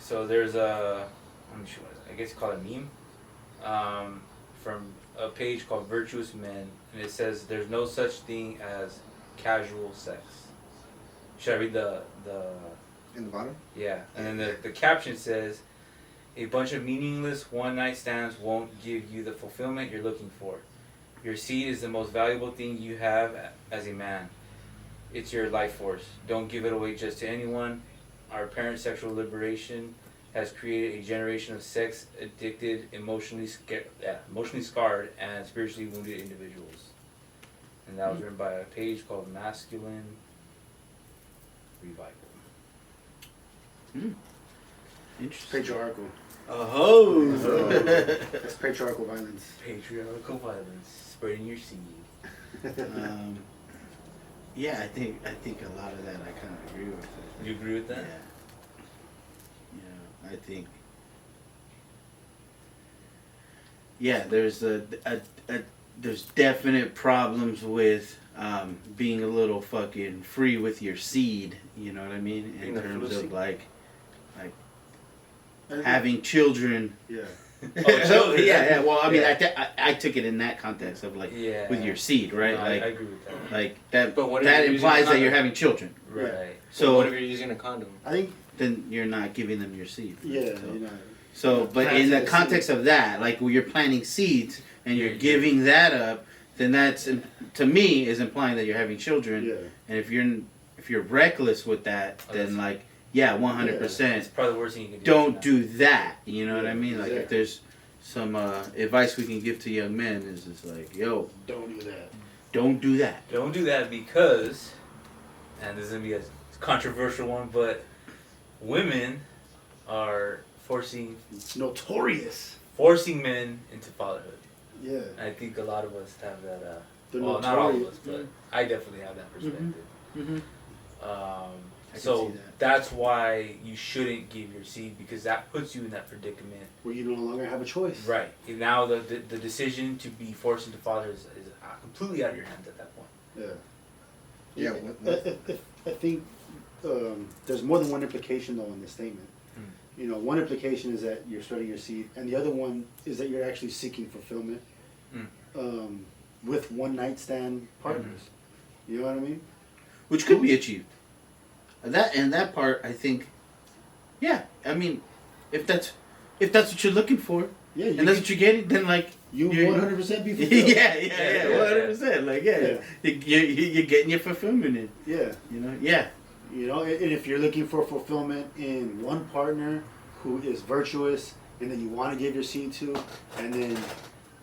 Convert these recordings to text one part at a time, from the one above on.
So there's a, I'm sure, I guess you call it a meme, from a page called Virtuous Men, and it says there's no such thing as casual sex. Should I read the In the bottom? yeah, and then the caption says, a bunch of meaningless one-night stands won't give you the fulfillment you're looking for. Your seed is the most valuable thing you have as a man. It's your life force. Don't give it away just to anyone. Our apparent sexual liberation has created a generation of sex-addicted, emotionally scarred, and spiritually wounded individuals. And that was written by a page called Masculine Revival. Interesting. Patriarchal. Oh. That's patriarchal violence. Patriarchal violence, spreading your seed. Yeah, I think a lot of that I kind of agree with. You agree with that? Yeah. Yeah, I think. Yeah, there's there's definite problems with being a little fucking free with your seed. You know what I mean? In terms of like having children. Yeah. Oh, yeah. Well, I mean, yeah. I took it in that context of like Yeah. with your seed, right? No, like I agree with that. like that. But what if That you're using implies a that you're condom? having children. Right. So what So if you're using a condom? I think, then you're not giving them your seed. yeah, So, you know. so but in the context of that, like when you're planting seeds and you're giving that up, then that's to me is implying that you're having children. Yeah. And if you're reckless with that, then like yeah, 100%. It's probably the worst thing you can do. Don't do that. You know what I mean? Like if exactly. there's some advice we can give to young men is just like, yo, Don't do that. don't do that. Don't do that because, and this is gonna be a controversial one, but women are forcing Notorious. men into fatherhood. Yeah. I think a lot of us have that. They're Well, not all of notorious. us, but I definitely have that perspective. Mm-hmm. I can So see that. that's why you shouldn't give your seed, because that puts you in that predicament. Where you no longer have a choice. Right. And now the decision to be forced into father is completely out of your hands at that point. Yeah. Yeah. I think there's more than one implication though in this statement. You know, one implication is that you're spreading your seed, and the other one is that you're actually seeking fulfillment with one night stand partners. You know what I mean? Which could be achieved. That part, I think, yeah. I mean, if that's what you're looking for, Yeah. and that's what you're getting, then like you you're- 100% be fulfilled. yeah, 100%. Like you're getting your fulfillment in. Yeah. You know, yeah. You know, and if you're looking for fulfillment in one partner who is virtuous and then you want to give your seed to, and then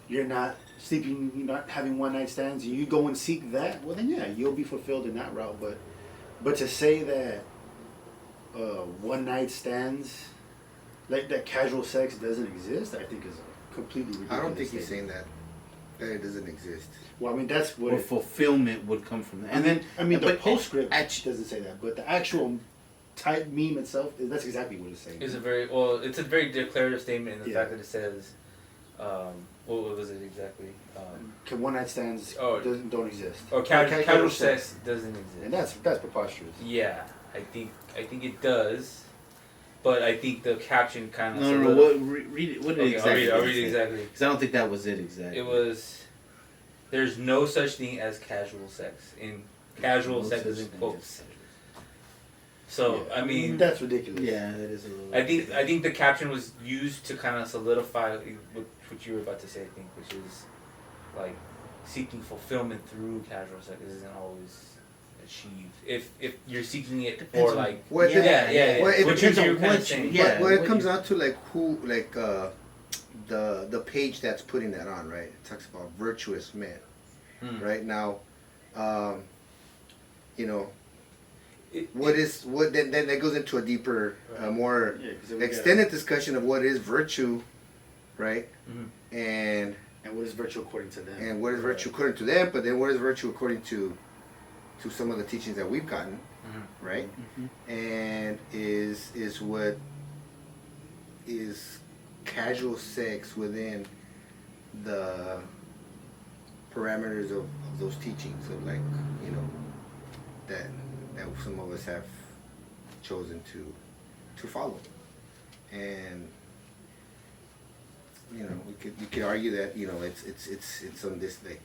you're not sleeping, you're not having one night stands, and you go and seek that, well then yeah, you'll be fulfilled in that route. But to say that one night stands, like that casual sex doesn't exist, I think is a completely ridiculous I don't think he's statement. saying that it doesn't exist. Well, I mean that's what. Or fulfillment would come from that. And then I mean the but postscript actually, doesn't say that, but the actual type meme itself, that's exactly what it's saying. It's a very declarative statement in the fact that it says, what was it exactly? One night stands don't exist. Or casual sex doesn't exist. And that's preposterous. Yeah, I think it does, but I think the caption kind of. no. What, read it. What did it exactly? I'll read it exactly. Because I don't think that was it exactly. It was. There's no such thing as casual sex. In casual sex is in quotes. So I mean, that's ridiculous. Yeah, that is a little. I think the caption was used to kind of solidify what you were about to say. I think, which is like seeking fulfillment through casual sex isn't always achieved. If you're seeking it for like Well, Well, it what depends you on were kind of what saying. you- But it comes out to like who, like the page that's putting that on, right? It talks about virtuous men, right? Now, you know, then that goes into a deeper, more extended discussion of what is virtue, right? Mm-hmm. And what is virtue according to them? And what is virtue according to them? But then what is virtue according to some of the teachings that we've gotten, right? And is what is casual sex within the parameters of those teachings of, like, you know, that some of us have chosen to follow. and you know, we could argue that, you know, it's on this, like,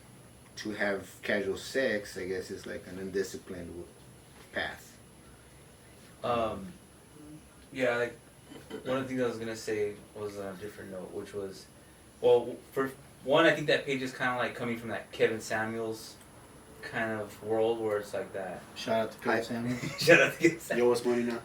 to have casual sex, I guess, is like an undisciplined path. Yeah, like one of the things I was gonna say was on a different note, which was, well, for one, I think that page is kind of like coming from that Kevin Samuels kind of world where it's like that. Shout out to Kevin Samuels. Shout out to Kevin Yo, Samuels. what's money now?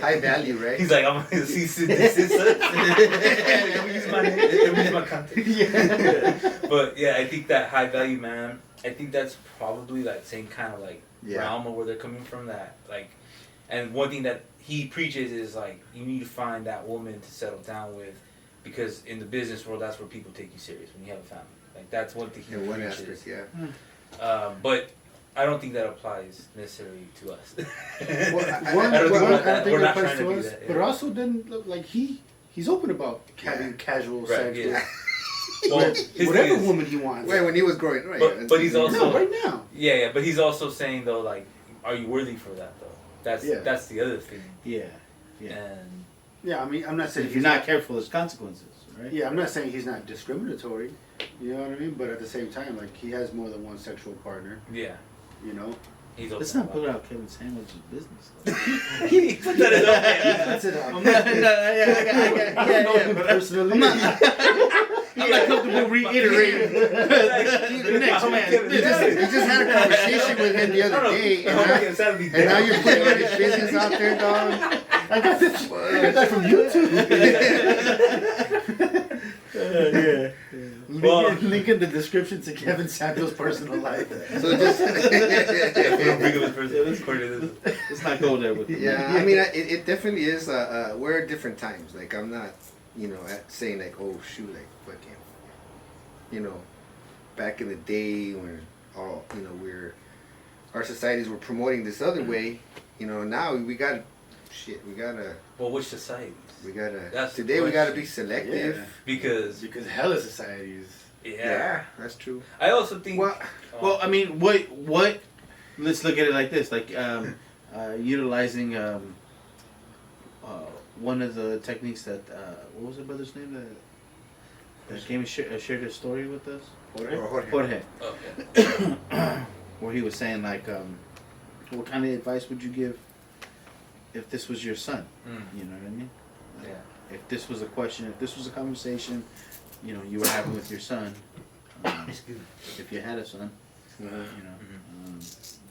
High value, right? He's like, I'm gonna see this. Let me use my name. Let me use my content. Yeah. But yeah, I think that high value man, I think that's probably that same kind of like realm of where they're coming from. That like, and one thing that he preaches is like, you need to find that woman to settle down with, because in the business world, that's where people take you serious when you have a family. Like that's one thing he In one preaches. aspect, yeah. But I don't think that applies necessarily to us. One, I don't think I we're don't that- think we're it not applies trying to to do us, that, but yeah. also then like he's open about having casual sex yeah. with Well, his thing whatever is- woman he wants. Wait, when he was growing, right? But he's also No, right now. Yeah, but he's also saying though, like, are you worthy for that though? That's Yeah. that's the other thing. Yeah. Yeah. And Yeah, I mean, I'm not saying If you're not careful, there's consequences, right? Yeah, I'm not saying he's not discriminatory. You know what I mean? But at the same time, like he has more than one sexual partner. yeah, You know. he's Let's open not put out Kevin Samuels' business. He put that in there. That's it. I'm not, I don't know him personally. I'm not comfortable reiterating the next man. You just had a conversation with him the other day, and now you're putting all his business out there, dog. I got that from YouTube. Yeah. Well- Link in the description to Kevin Samuel's personal life. So just Let's not go there with it. yeah, I mean, it definitely is. We're at different times. Like, I'm not, you know, saying like, oh shoot, like fucking, you know, back in the day when all, you know, our societies were promoting this other way. You know, now we gotta Well, which society? That's the today we gotta be question. selective. Yeah. Because Because hella societies. yeah. That's true. I also think. Well, I mean, what? Let's look at it like this: like utilizing one of the techniques that what was the brother's name that came and shared his story with us? Jorge. Okay. Where he was saying like, what kind of advice would you give if this was your son? You know what I mean? Like, Yeah. If this was a question, if this was a conversation, you know, you were having with your son, if you had a son, you know,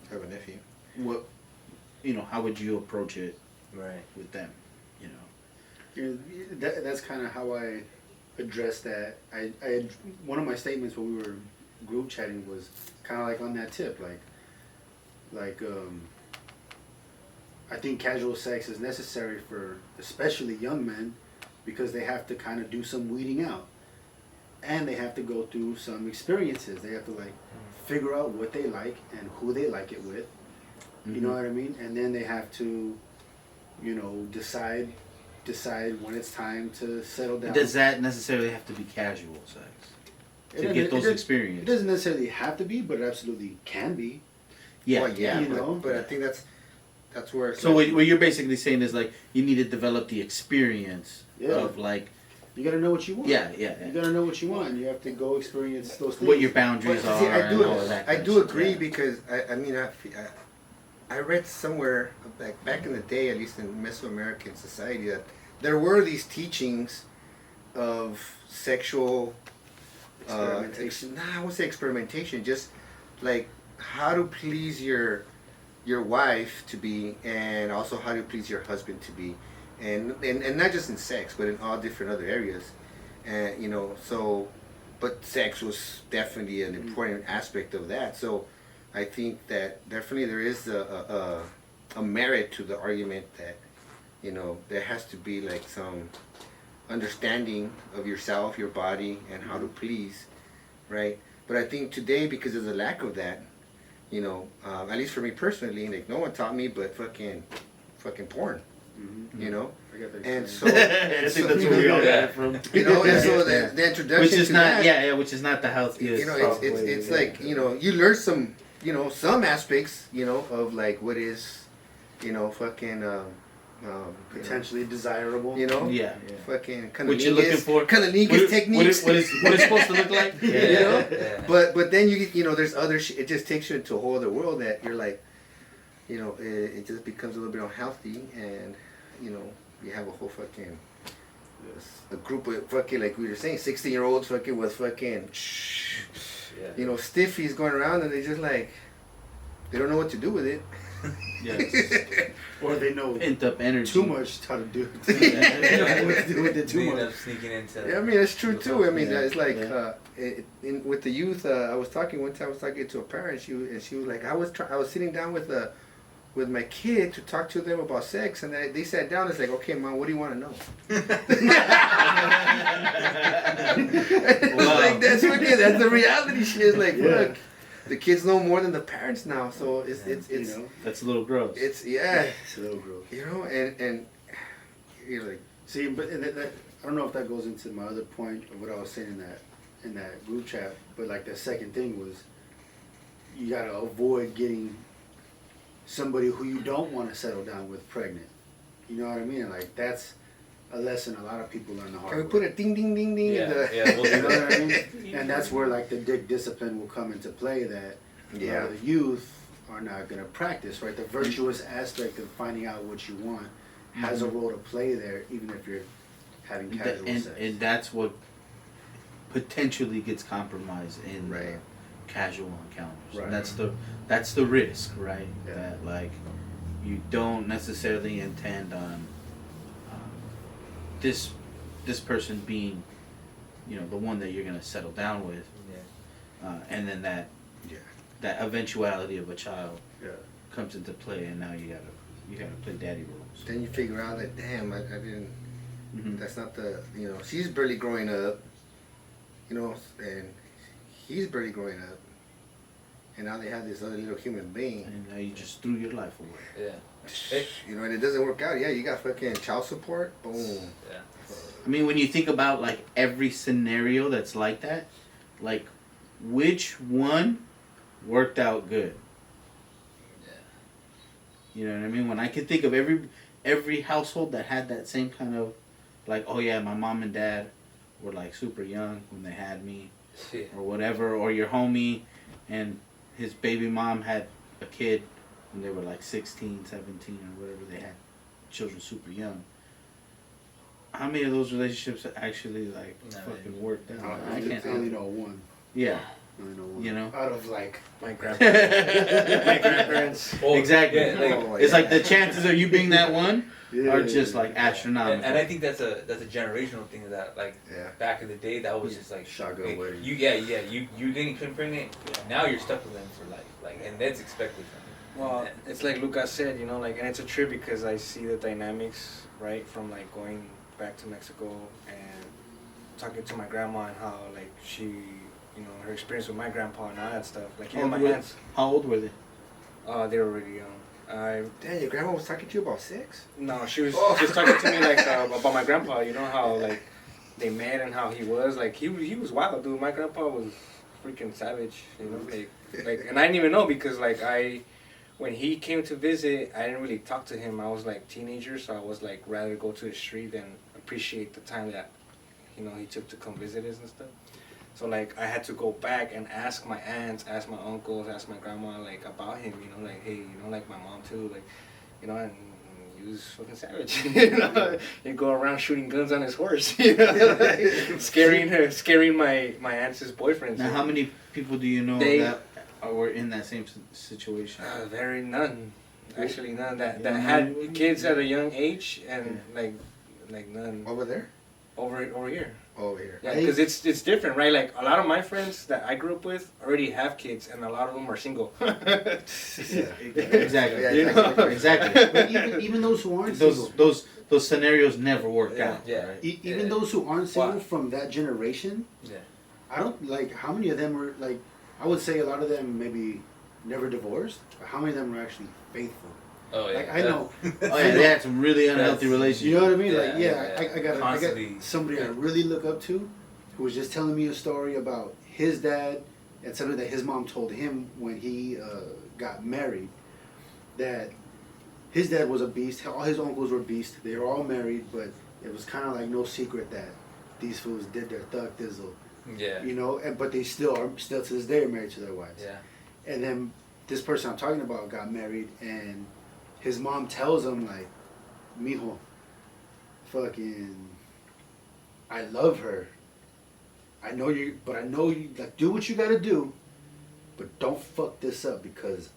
Have a nephew. what, you know, how would you approach it Right. with them? You know. That's kind of how I addressed that. I one of my statements when we were group chatting was kind of like on that tip, like I think casual sex is necessary for especially young men because they have to kind of do some weeding out, and they have to go through some experiences. They have to like figure out what they like and who they like it with. You know what I mean? And then they have to, you know, decide when it's time to settle down. Does that necessarily have to be casual sex to get those It experiences? doesn't necessarily have to be, but it absolutely can be. Yeah. Well, yeah, you but, know. but I think that's where. It's So like, what you're basically saying is like you need to develop the experience Yeah. of like You gotta know what you want. yeah. You gotta know what you want. You have to go experience those things. what your boundaries But, are see, and all of that. I kind do of shit, agree yeah. because I read somewhere back in the day, at least in Mesoamerican society, that there were these teachings of sexual Experimentation. I won't say experimentation, just like how to please your wife to be, and also how to please your husband to be, and not just in sex, but in all different other areas, and you know, so, but sex was definitely an important aspect of that. So I think that definitely there is a merit to the argument that, you know, there has to be like some understanding of yourself, your body, and how to please, right? But I think today, because of the lack of that, you know, at least for me personally, like no one taught me but fucking porn, you know, I get that and experience. so I think that's where we all got Yeah. it from. you know, and so Yeah. the introduction Which is to not that, which is not the healthiest. you know, way it's to like, go. you know, you learn some, you know, some aspects, you know, of like what is, you know, fucking Potentially desirable. You know, Yeah. fucking What you looking for? Cunnilingus techniques. What it's supposed to look like? You know, but then you know, there's other shit. It just takes you into a whole other world that you're like, you know, it just becomes a little bit unhealthy, and you know, you have a whole fucking a group of fucking, like we were saying, 16-year-olds fucking with fucking, you know, stiffies going around, and they just like, they don't know what to do with it. Yes. Or they know Pent up energy. too much how to do it. They They know what to do with it too end much. up sneaking into. Yeah, I mean, it's true too. I mean, Yeah, it's like yeah. with the youth. I was talking one time. I was talking to a parent. She was like, I was sitting down with my kid to talk to them about sex, and they sat down. It's like, okay, mom, what do you want to know? Like that's the reality shit. It's like, look, the kids know more than the parents now, so it's You know? That's a little gross. it's It's a little gross. you know, and you're like, See, but and that I don't know if that goes into my other point of what I was saying in that group chat. But like the second thing was, you gotta avoid getting somebody who you don't want to settle down with pregnant. You know what I mean? Like that's a lesson a lot of people learn the hard can we way. put a ding ding ding ding in the We'll You do know that. what I mean? And that's where like the dick discipline will come into play. That a lot of the youth are not gonna practice. Right, the virtuous aspect of finding out what you want has a role to play there, even if you're having casual sex. And that's what potentially gets compromised in Right. casual encounters. Right. And that's the risk, right? Yeah. That like you don't necessarily intend on this person being, you know, the one that you're gonna settle down with, and then that eventuality of a child Yeah. comes into play, and now you gotta play daddy roles. Then you figure out that, damn, I didn't. Mhm. That's not the, you know, she's barely growing up, you know, and he's barely growing up, and now they have this other little human being. And now you just threw your life away. Yeah. Hey. You know, and it doesn't work out. Yeah, you got fucking child support. Boom. Yeah. I mean, when you think about like every scenario that's like that, like which one worked out good? Yeah. You know what I mean? When I can think of every household that had that same kind of, like, oh yeah, my mom and dad were like super young when they had me, or whatever, or your homie and his baby mom had a kid when they were like 16, 17, or whatever, they had children super young. How many of those relationships actually like fucking worked out? I can't. I only know one. Yeah. I only know one. You know? Out of like My grandparents. Oh, Exactly. yeah, like, Oh, It's yeah. like the chances of you being that one Yeah, are yeah, just yeah. like astronomical. and I think that's a generational thing that like Yeah. back in the day that was just like Shotgun hey, wedding. you getting pregnant, now you're stuck with them for life, like, and that's expected from you. Well, it's like Lucas said, you know, like, and it's a trip because I see the dynamics, right, from like going back to Mexico and talking to my grandma and how like she, you know, her experience with my grandpa and all that stuff. Like even my aunts, How old were they? they were already young. Damn, your grandma was talking to you about sex? No, she was just talking to me like about my grandpa. You know how like they met and how he was. Like he was wild, dude. My grandpa was freaking savage. You know, like, and I didn't even know because like when he came to visit, I didn't really talk to him. I was like teenager, so I was like rather go to the street than appreciate the time that, you know, he took to come visit us and stuff. So like I had to go back and ask my aunts, ask my uncles, ask my grandma like about him, you know, like, hey, you know, like my mom too, like, you know, and he was fucking savage. You know, he'd go around shooting guns on his horse, you know, like, scaring my aunts' boyfriends. Now, how many people do you know that were in that same situation? Very none. Actually, none that Yeah, had none. kids at a young age, and like none Over there? over here. Over here. Yeah, because it's different, right? Like a lot of my friends that I grew up with already have kids, and a lot of them are single. Exactly. Yeah, You know? Exactly. But even those who aren't single, Those scenarios never work out. Yeah. Right? even those who aren't single Why? from that generation, Yeah. I don't like how many of them were like. I would say a lot of them maybe never divorced, but how many of them were actually faithful? Oh yeah. Like I know, Oh yeah, they had some really unhealthy you relationships. know what I mean? Like Yeah, I got Constantly. somebody I really look up to, who was just telling me a story about his dad and something that his mom told him when he got married, that his dad was a beast. All his uncles were beasts. They were all married, but it was kind of like no secret that these fools did their thug thizzle. Yeah. You know, but they still to this day are married to their wives. Yeah. And then this person I'm talking about got married, and his mom tells him like, "Mijo, fucking, I love her. I know you, like, do what you gotta do, but don't fuck this up because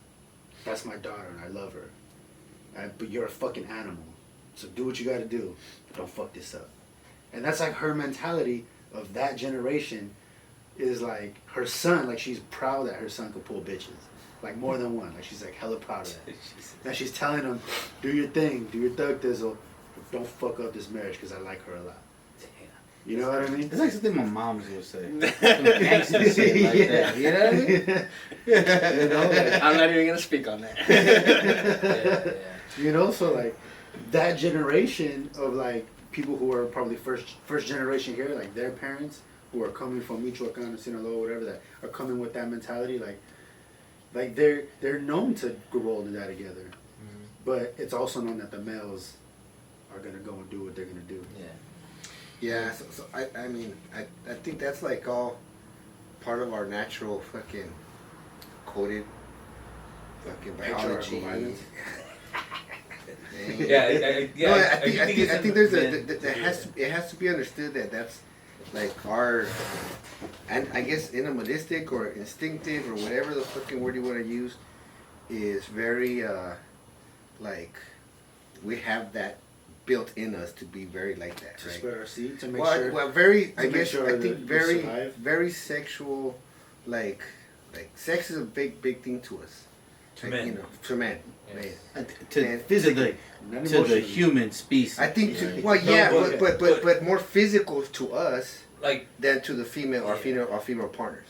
that's my daughter and I love her. But you're a fucking animal, so do what you gotta do, but don't fuck this up." And that's like her mentality of that generation. Is like her son, like she's proud that her son could pull bitches, like more than one. Like she's like hella proud of that. Now she's telling him, do your thing, do your thug thizzle, but don't fuck up this marriage because I like her a lot. You know what I mean? It's like something my mom's would say. Some gangster shit like that. You know what I mean? You know, like, I'm not even gonna speak on that. Yeah. you know, so like that generation of like people who are probably first generation here, like their parents who are coming from Michoacan or Sinaloa, whatever, that are coming with that mentality, like they're known to grow old and die together, but it's also known that the males are gonna go and do what they're gonna do. Yeah. Yeah, so I mean, I think that's like all part of our natural fucking coded fucking biology. Violence. I think there's it has to be understood that that's like our, and I guess animalistic or instinctive or whatever the fucking word you want to use, is very like we have that built in us to be very like that, To right? spread our seed, to make very sexual, like sex is a big thing to us. To like, men. you know, to men. Yes. Man. To Physically. the human species. I think, No, but more physical to us Like, than to the female or Yeah. female partners.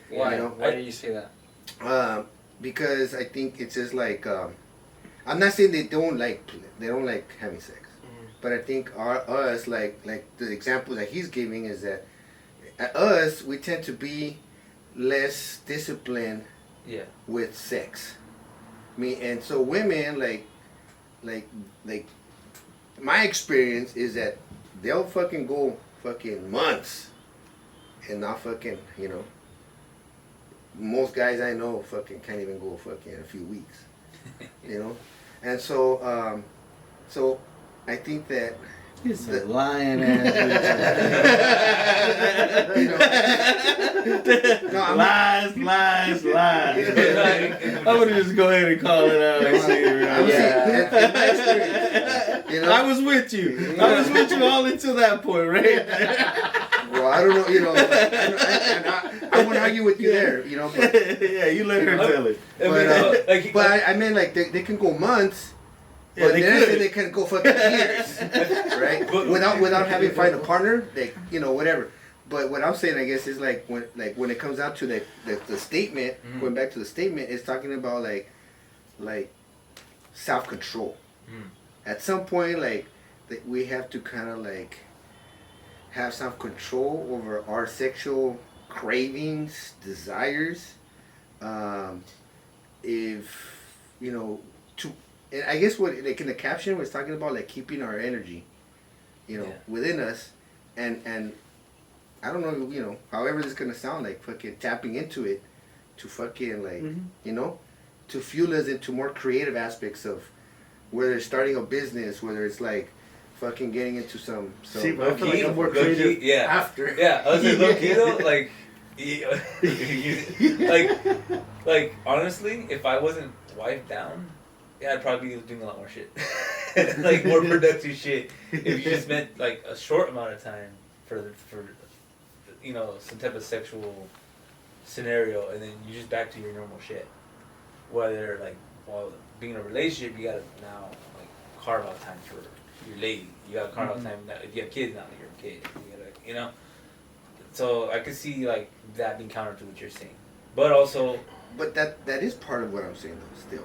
Why? You know? Why do you say that? Because I think it's just like I'm not saying they don't like having sex, but I think us like the example that he's giving is that us we tend to be less disciplined yeah. with sex. And so women like my experience is that they'll fucking go fucking months and not fucking, you know. Most guys I know fucking can't even go fucking a few weeks, you know. And so so I think that He's a lying ass. you know, no, lies. I'm gonna just go ahead and call it out. And say it I would right. say, in my experience, you know, I was with you. I was with you all until that point, right? well, I don't know, you know, I won't argue with you there, you know, but Yeah, you let her tell it. but I mean, like they can go months. Yeah, But they then I could. say they can go fucking years, right? Without having to find a partner, they, you know, whatever. But what I'm saying, I guess, is like when it comes out to the statement, going back to the statement, it's talking about like self control. At some point, like we have to kind of like have self control over our sexual cravings, desires. If you know to. And I guess what like in the caption was talking about like keeping our energy, you know, within us, and I don't know, you know, however this is gonna sound like fucking tapping into it, to fucking like you know, to fuel us into more creative aspects of whether it's starting a business, whether it's like fucking getting into some. See, but I feel like I'm more creative after. Yeah, I was like, low key though, like, like honestly, if I wasn't wiped down. Yeah, I'd probably be doing a lot more shit. Like more productive shit. If you just meant like a short amount of time for you know, some type of sexual scenario, and then you just back to your normal shit. Whether like while being in a relationship, you gotta now like carve out time for your lady. You gotta carve out time now. If you have kids now, you're a kid. You gotta, you know. So I could see like that being counter to what you're saying, but also. But that is part of what I'm saying though. Still.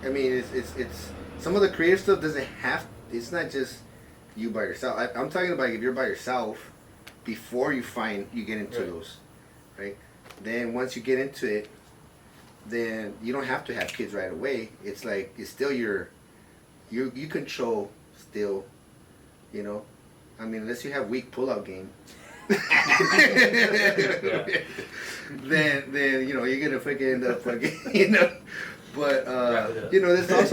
I mean, it's some of the creative stuff doesn't have. It's not just you by yourself. I'm talking about if you're by yourself, before you get into those, right? Then once you get into it, then you don't have to have kids right away. It's like it's still your you control still, you know. I mean, unless you have weak pullout game, then you know you're gonna fucking end up fucking you know. But you know, there's all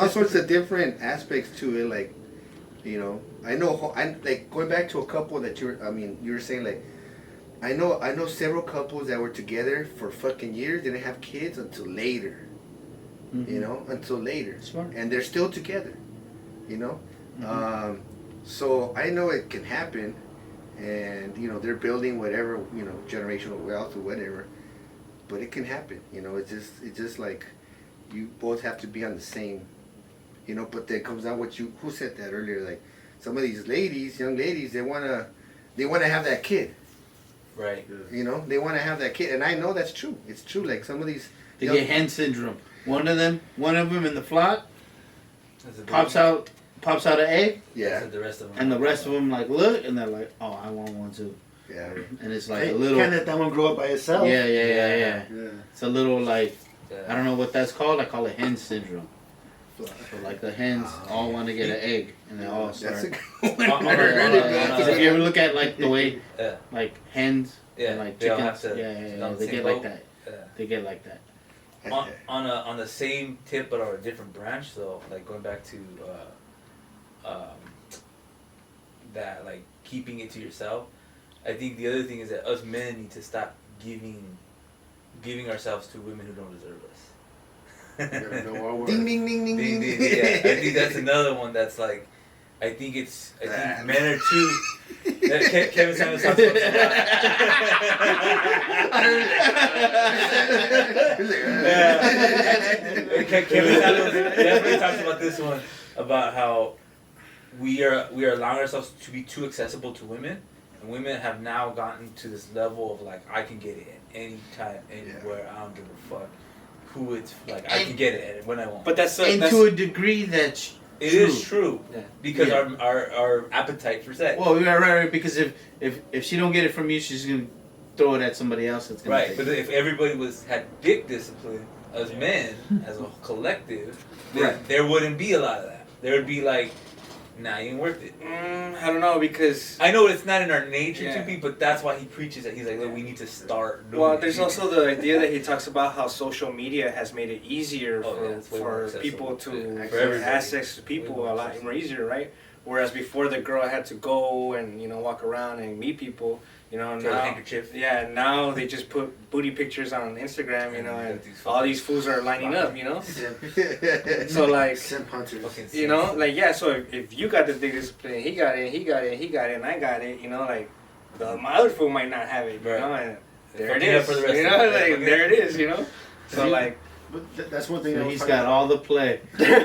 sorts of different aspects to it. Like, you know, I like going back to a couple that you were saying like, I know several couples that were together for fucking years, didn't have kids until later. Mm-hmm. You know, until later. Smart. And they're still together. You know, so I know it can happen, and you know they're building whatever, you know, generational wealth or whatever. But it can happen. You know, it's just like you both have to be on the same. You know, but then comes down who said that earlier? Like some of these young ladies, they wanna have that kid. Right. You know, they want to have that kid, and I know that's true. It's true. Like some of these, they get hen syndrome. One of them in the flock pops out an egg. Yeah. The rest of them. And the rest of them like look, and they're like, oh, I want one too. Yeah. And it's like Hey, a little. Can't let that one grow up by itself. Yeah. It's a little like, Yeah. I don't know what that's called. I call it hen syndrome. So like the hens all want to get an egg, and they all start. That's a good one. I've never heard no, of that. Because if you ever look at like the way, Yeah. like hens, Yeah, and like they all chickens, have to yeah, on the they same get boat. like that. Yeah. They get like that. On the same tip but on a different branch though, like going back to that, like keeping it to yourself. I think the other thing is that us men need to stop giving ourselves to women who don't deserve us. Ding ding ding ding ding. Yeah, I think that's another one that's like, I think men are too. Kevin Samuels talks about this a lot. Kevin Samuels definitely talks about this one, about how we are allowing ourselves to be too accessible to women, and women have now gotten to this level of like, I can get it at any time, anywhere. I don't give a fuck who it's like. I can get it at when I want. But that's to a degree that's it true. is true, Yeah. because our appetite for sex. Well, right. Because if she don't get it from you, she's gonna throw it at somebody else. That's gonna Right, but if everybody had dick discipline as men, as a collective, then there wouldn't be a lot of that. There would be like, nah, you ain't worth it. I don't know, because I know it's not in our nature to be, but that's why he preaches that. He's like, look, we need to start doing there's also the idea that he talks about how social media has made it easier for people to have access to people a lot more easier, right? Whereas before the girl had to go and, you know, walk around and meet people, you know, now they just put booty pictures on Instagram, you know, and all these fools are lining up, you know. So like, you know, like so if you got the dick discipline, he got it, and I got it, you know, like my other fool might not have it, you know, and there it is, you know, like there it is, you know. So like. But that's one thing. So he's got all the play. He's just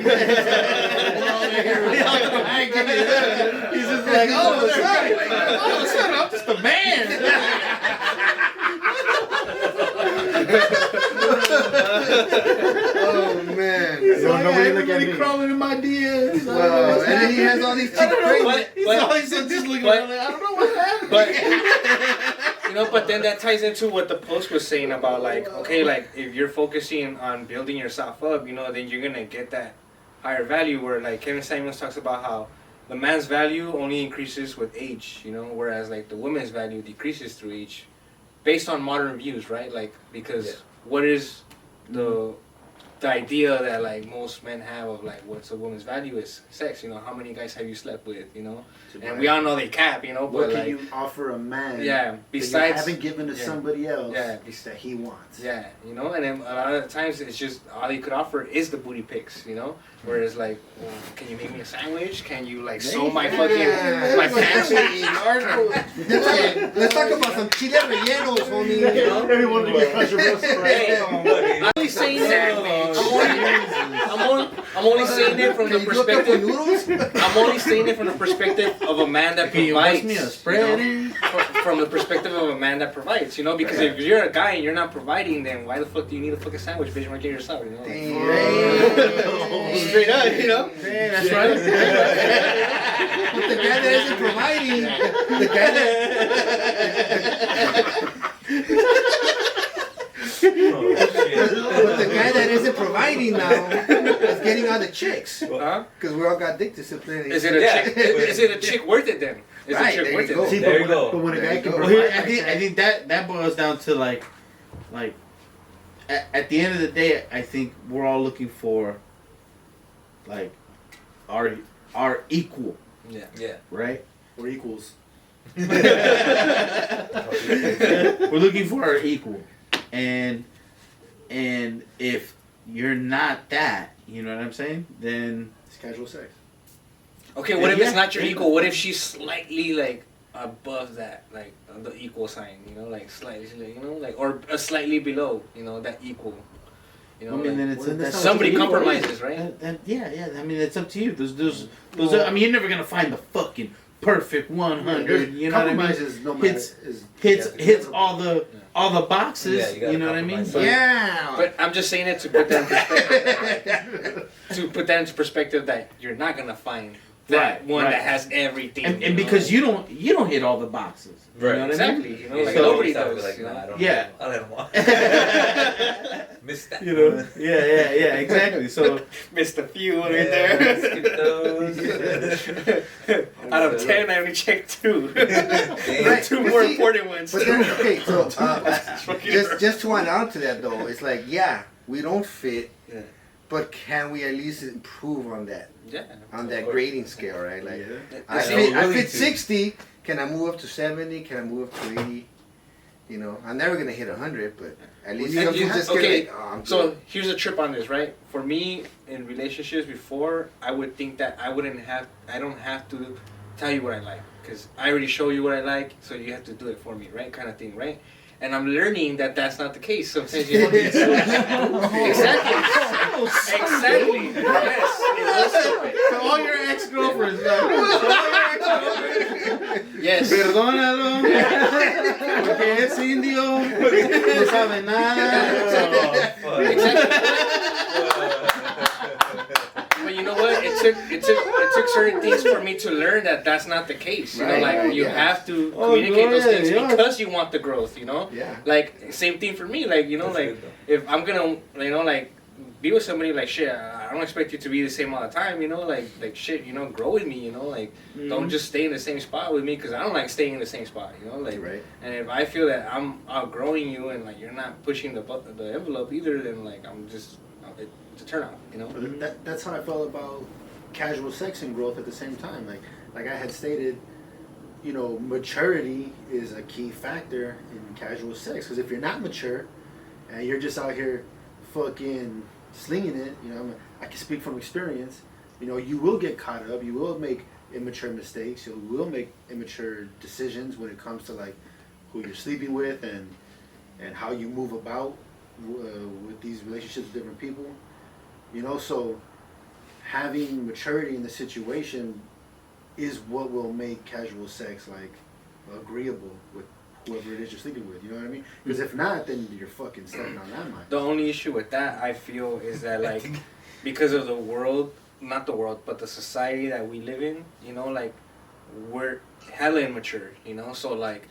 like, oh, what's up? I'm just a man. Oh man! So everybody crawling in my DMs. Well, and then he has all these chicks. He's always just looking around like, I don't know what happened. But you know, but then that ties into what the post was saying about like, okay, like if you're focusing on building yourself up, you know, then you're gonna get that higher value. Where like Kevin Samuels talks about how the man's value only increases with age, you know, whereas like the woman's value decreases through age, based on modern views, right? Like because what is the idea that like most men have of like what's a woman's value is sex, you know, how many guys have you slept with, you know, and we all know they cap, you know, what but can like you offer a man besides that you haven't given to somebody else that he wants, you know, and then a lot of the times it's just all he could offer is the booty pics, you know, whereas like, well, can you make me a sandwich, can you like sew my fucking my pants? Let's talk about some chile rellenos, homie. You know? Everyone to get controversial, right? I'm only saying that. I'm only saying it from the perspective. I'm only saying it from the perspective of a man that provides. Me a spread in? From the perspective of a man that provides, you know, because if you're a guy and you're not providing, then why the fuck do you need a fucking sandwich, bitch? Make it yourself, you know. Straight up, you know. That's right. But the guy that isn't providing, the guy that. But the guy that isn't providing fighting now is getting on the chicks. Huh? Because we all got dick discipline. Is it a chick? Is it a chick worth it then? Is Right, a chick there worth you go. it? See, There you go. but when a There guy you can go. Well, provide here, I think that boils down to like at the end of the day, I think we're all looking for like our equal, Yeah. Yeah. right? we're equals. We're looking for our equal, and if you're not that, you know what I'm saying? Then It's casual sex. Okay, what if it's Yeah. not your equal? What if she's slightly like above that, like the equal sign? You know, like slightly, you know, like or slightly below, you know, that equal. You know, I mean, like, then it's well, that's that's somebody up to you. compromises, right? Yeah. I mean, it's up to you. Those I mean, you're never gonna find the fucking perfect 100. You know what I mean? Compromises, no matter, Hits all the boxes. Yeah, you gotta you know what I mean? compromise. But- Yeah. But I'm just saying it to put that in perspective. To put that into perspective, that you're not gonna find that Right, one right. that has everything. and you know? because you don't hit all the boxes. You Right. know what I mean? exactly, you know, like So- nobody Stop, does. Like, you know? nah, I don't Yeah. I let him walk. Missed that. You know? Yeah, exactly. So Missed a few right Yeah, there. skip those. Out of 10, I only checked 2. Right. Two But more see- important ones. But then, okay, so fucking just to add on to that though, it's like, yeah, we don't fit, Yeah. but can we at least improve on that, Yeah. on that grading scale, right? Like, Yeah. I So fit willing to- 60. Can I move up to 70? Can I move up to 80? You know, I'm never gonna hit 100, but at least And some you people have- just get okay, like, oh, I'm So good. here's a trip on this, right? For me, in relationships before, I would think that I don't have to tell you what I like, because I already show you what I like, so you have to do it for me, right? Kind of thing, right? And I'm learning that that's not the case. Sometimes you have to exactly. Exactly. Yes. It was stupid. to all your ex-girlfriends, Yes. perdónalo, porque es indio, no sabe nada. But you know what? It took certain things for me to learn that that's not the case. You know, Right, like right, you yeah. have to Oh, communicate those yeah, things yeah. because you want the growth. You know, Yeah. like same thing for me. Like you know, That's like good, though. if I'm gonna, you know, like be with somebody, like shit, I don't expect you to be the same all the time. You know, like shit, you know, grow with me. You know, like don't just stay in the same spot with me because I don't like staying in the same spot. You know, like Right. and if I feel that I'm outgrowing you and like you're not pushing the envelope either, then like I'm just it's a turnout. You know. But that's how I felt about casual sex and growth at the same time. Like I had stated, you know, maturity is a key factor in casual sex. Because if you're not mature and you're just out here fucking slinging it, you know, I can speak from experience. You know, you will get caught up. You will make immature mistakes. You will make immature decisions when it comes to like who you're sleeping with and how you move about with these relationships with different people. You know, so having maturity in the situation is what will make casual sex like agreeable with whoever it is you're sleeping with. You know what I mean? Because if not, then you're fucking stepping on that mine. The only issue with that, I feel, is that like because of the world, not the world, but the society that we live in, you know, like we're hella immature, you know, so like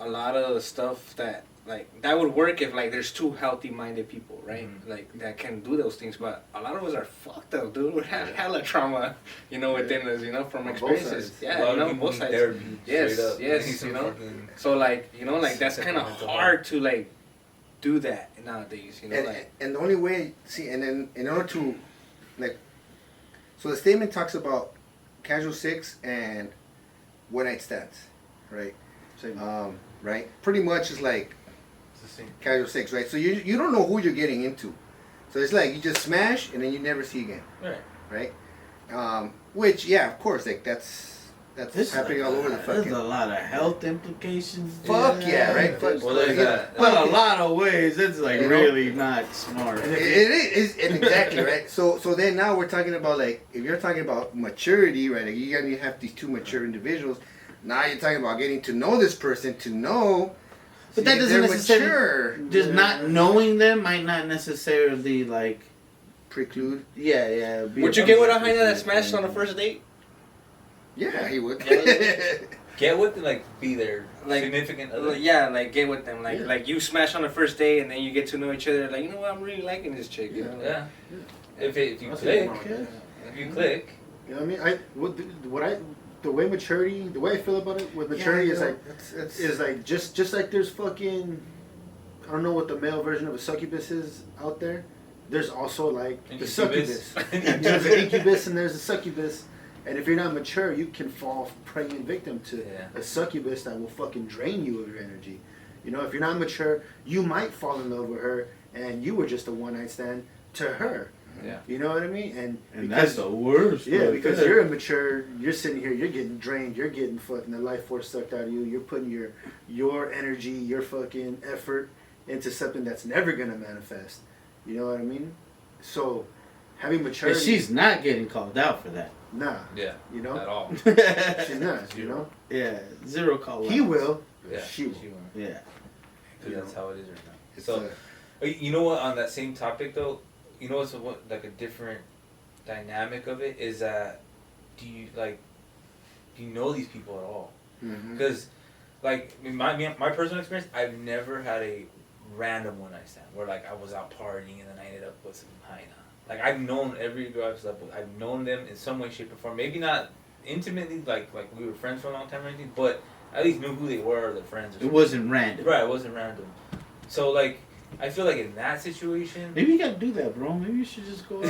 a lot of the stuff that like that would work if like there's two healthy minded people, right? Mhm. Like that can do those things, but a lot of us are fucked up, dude. We have hella trauma, you know, within us, you know, from On both experiences. sides. Yeah, A lot you of know, people both need sides. therapy, Yes, straight up. yes, They need some you know. fucking- So like, you know, like that's kind of Mental hard to like do that nowadays, you know, like And the only way, see, and then in order to, like, so the statement talks about casual sex and one night stands, right? Same. Right? Pretty much is like It's the same. casual sex, right? So you don't know who you're getting into. So it's like you just smash and then you never see again, Right. right? Which, yeah, of course, like that's This happening all over the There's fucking. a lot of health implications. Fuck yeah, right? Fuck, Well, there's that. But a lot of ways, it's like You know? really not smart. It is exactly right. So then now we're talking about like if you're talking about maturity, right? Like you gotta have these two mature individuals. Now you're talking about getting to know this person to know. But that if doesn't they're necessarily mature. just not knowing them might not necessarily like Preclude. yeah. would you get with a hyena that smashed on the first date? Yeah, he would. Get with them, like be their Like, significant other. Yeah, like get with them. Like Yeah. like you smash on the first day and then you get to know each other. Like, you know what, I'm really liking this chick. You know? Yeah. If you That's click, what I'm wrong with if you click, You know what I mean? The way maturity, the way I feel about it with maturity is like, is like just like there's fucking, I don't know what the male version of a succubus is out there. There's also like the succubus. There's an incubus and there's a succubus. And if you're not mature, you can fall prey and victim to a succubus that will fucking drain you of your energy. You know, if you're not mature, you might fall in love with her and you were just a one night stand to her. Yeah. You know what I mean? And that's the worst. Yeah, because you're immature, you're sitting here, you're getting drained, you're getting fucking the life force sucked out of you, you're putting your energy, your fucking effort into something that's never gonna manifest. You know what I mean? So having maturity. And she's not getting called out for that. Nah. Yeah. You know? At all. She's not, you know? Yeah, zero call out. He will. Yeah. She will. Yeah. Because that's how it is right now. It's So, you know what? On that same topic though, you know what's like a different dynamic of it is that do you know these people at all? Because like my personal experience, I've never had a random one night stand where like I was out partying and then I ended up with some hyena. Like I've known every girl I've slept with. I've known them in some way, shape, or form. Maybe not intimately, like we were friends for a long time or anything, but at least knew who they were, or their friends. Or it wasn't random. Right, it wasn't random. So like, I feel like in that situation. Maybe you gotta do that, bro. Maybe you should just go out.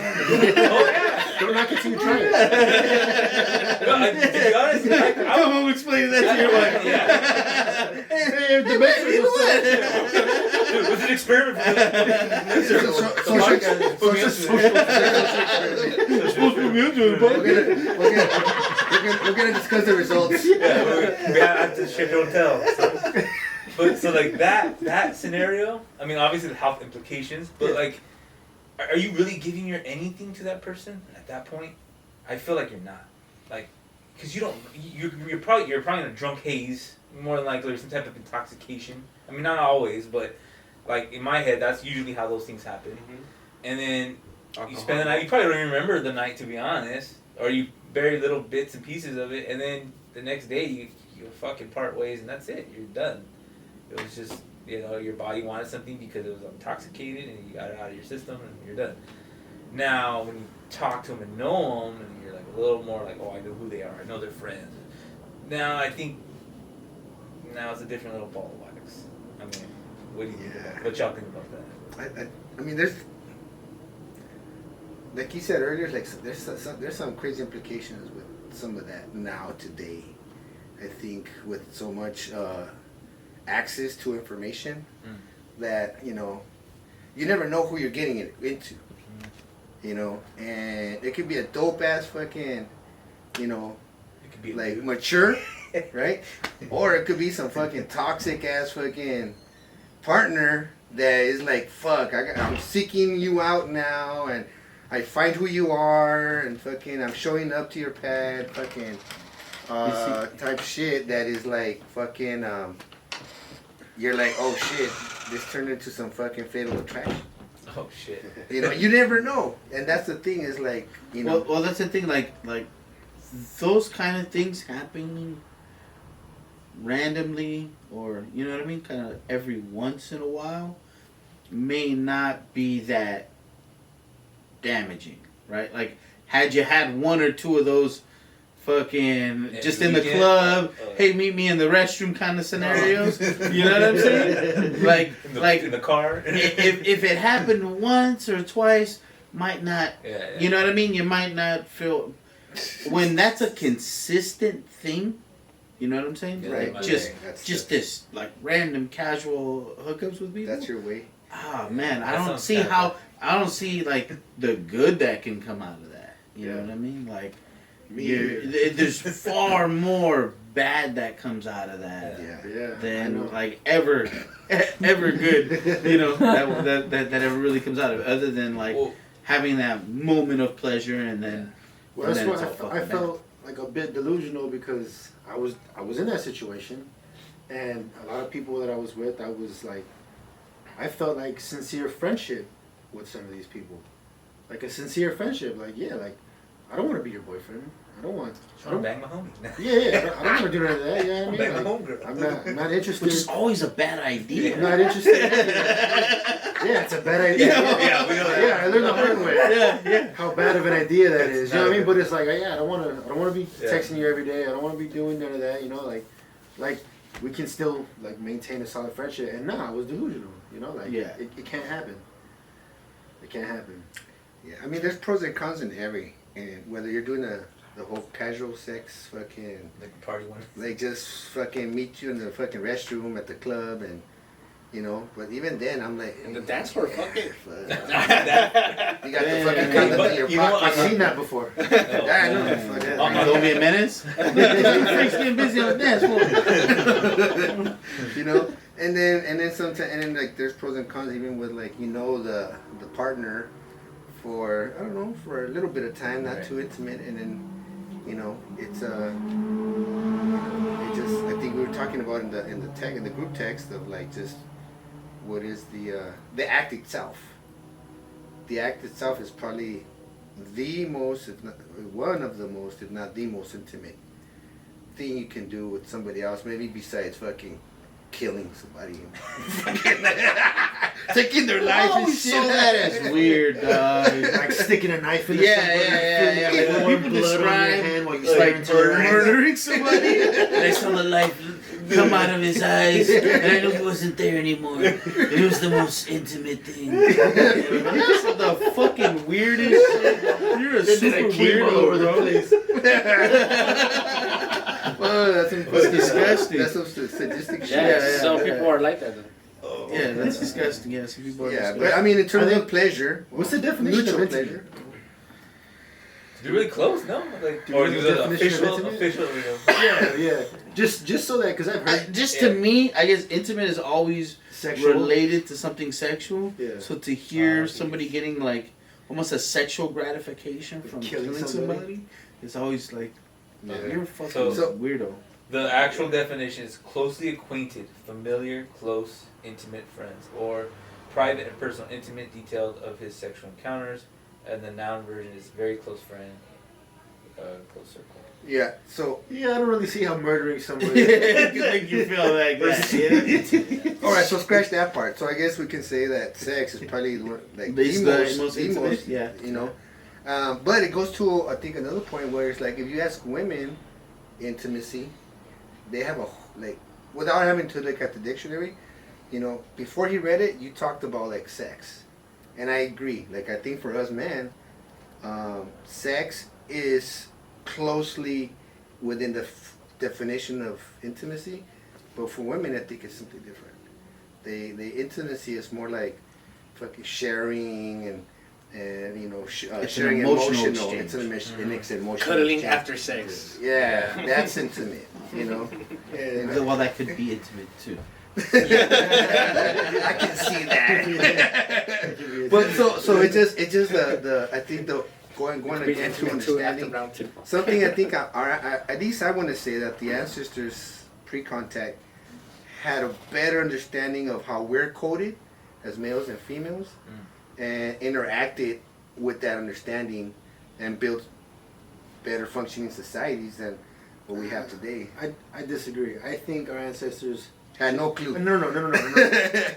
Don't knock it till you try it. No, to be honest, Come home explaining that to your wife. Yeah. Hey, the best It was an experiment. We're gonna discuss the results. Yeah, we have to shit don't tell. So like that scenario, I mean obviously the health implications, but like, are you really giving your anything to that person at that point? I feel like you're not, like, because you're probably in a drunk haze, more than likely, or some type of intoxication. I mean not always, but like in my head that's usually how those things happen. And then you spend the night, you probably don't even remember the night to be honest, or you bury little bits and pieces of it, and then the next day you fucking part ways and that's it, you're done. It was just, your body wanted something because it was intoxicated and you got it out of your system and you're done. Now, when you talk to them and know them and you're like a little more like, oh, I know who they are, I know their friends. Now, I think, it's a different little ball of wax. I mean, what do you think about, what y'all think about that? I mean, there's, like you said earlier, like there's some crazy implications with some of that now today. I think with so much access to information that you never know who you're getting it into. And it could be a dope ass fucking, it could be like mature, right? Or it could be some fucking toxic ass fucking partner that is like, fuck, I'm seeking you out now, and I find who you are, and fucking I'm showing up to your pad, fucking type shit that is like fucking you're like, oh shit, this turned into some fucking fatal attraction. Oh shit. You never know, and that's the thing is like, Well, that's the thing. Like those kind of things happening randomly, or you know what I mean, kind of every once in a while, may not be that damaging, right? Like, had you had one or two of those fucking just in the club, hey, meet me in the restroom kind of scenarios, you know what I'm saying? Like in the car. if it happened once or twice, might not, you know what I mean? You might not feel, when that's a consistent thing, you know what I'm saying? Yeah, right. Just this like random casual hookups with people. That's your way. Oh man, I don't see like the good that can come out of that. You know what I mean? Like, there's far more bad that comes out of that than like ever good. You know, that ever really comes out of it, other than like having that moment of pleasure and then. Well, that's why I felt like a bit delusional, because I was in that situation, and a lot of people that I was with, I felt like sincere friendship with some of these people, like a sincere friendship. Like, I don't want to be your boyfriend. I don't want. Just want to bang my homie. Yeah. I don't want to do none of that. Yeah, I mean, Bang my like, homegirl. I'm not interested. Which is always a bad idea. I'm not interested. Yeah, it's a bad idea. Yeah, we know that. Yeah, I learned the hard way. Yeah. How bad of an idea that is. You know what I mean? not But it's like, yeah, I don't want to be Yeah. texting you every day. I don't want to be doing none of that. You know, like we can still like maintain a solid friendship. And I was delusional. You know, like it can't happen. It can't happen. Yeah, I mean, there's pros and cons in and whether you're doing the whole casual sex, fucking Like a party one. like just fucking meet you in the fucking restroom at the club and. You know, but even then, I'm like... In the dance floor, fuck it. You got the fucking condom in your You know what, pocket. I've seen that before. Yeah, I know. Fuck it. Don't be a menace. Freaks being busy on the dance floor. You know, and then sometimes, and then like there's pros and cons even with like the partner for I don't know for a little bit of time, not too intimate, and then it's it just I think we were talking about in the group text of like just what is the act itself. The act itself is probably the most, if not one of the most, if not the most intimate thing you can do with somebody else, maybe besides fucking killing somebody and taking their life and shit. So that is weird, dog. Like sticking a knife in the Yeah. Like when people describe like murdering somebody, I saw the light come out of his eyes, and I knew he wasn't there anymore. It was the most intimate thing. That's the fucking weirdest shit. You're a super weirdo over the place. Well, that's disgusting. That's some sadistic shit. Yeah, some people are like that. Though. Yeah, that's disgusting. Yeah, some people are disgusting. But I mean, in terms of pleasure, What's the definition mutual of intimate? pleasure? You're really close, no? Like, you or know is the it definition of official? Yeah. Just so that, because I've heard To me, I guess intimate is always sexual. related to something sexual. Yeah. So to hear somebody getting like almost a sexual gratification from Killing killing somebody is always like, you're a fucking So- weirdo. The actual definition is closely acquainted, familiar, close, intimate friends, or private and personal, intimate, detailed of his sexual encounters, and the noun version is very close friend, close circle. Yeah. So, Yeah, I don't really see how murdering somebody. Make you feel like that. all right. So scratch that part. So I guess we can say that sex is probably like The most intimate, yeah. You know, but it goes to I think another point where it's like if you ask women, intimacy, they have without having to look at the dictionary, before he read it, you talked about like sex, and I agree. Like I think for us men, sex is closely within the definition of intimacy, but for women, I think it's something different. The intimacy is more like fucking sharing and It's sharing an emotional emotional. exchange. It's an emotional Cuddling exchange. after sex. Yeah, that's intimate. Well, that could be intimate too. I can see that. But so it's just the I think the going again to understanding something. I think at least I want to say that the ancestors pre-contact had a better understanding of how we're coded as males and females, and interacted with that understanding and built better functioning societies than what we have today. I disagree. I think our ancestors Had no clue. No.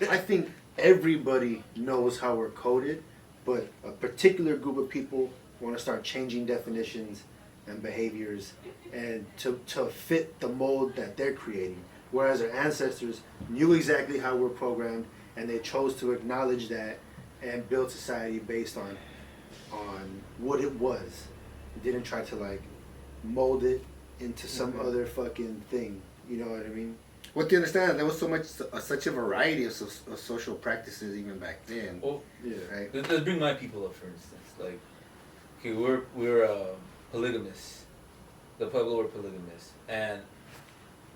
I think everybody knows how we're coded, but a particular group of people want to start changing definitions and behaviors and to fit the mold that they're creating. Whereas our ancestors knew exactly how we're programmed, and they chose to acknowledge that and build society based on what it was. They didn't try to like mold it into some other fucking thing. You know what I mean? What do you understand? There was such a variety of social practices even back then. Well, Yeah. Right? let's bring my people up for instance. Like, okay, we're polygamists. The Pueblo were polygamists, and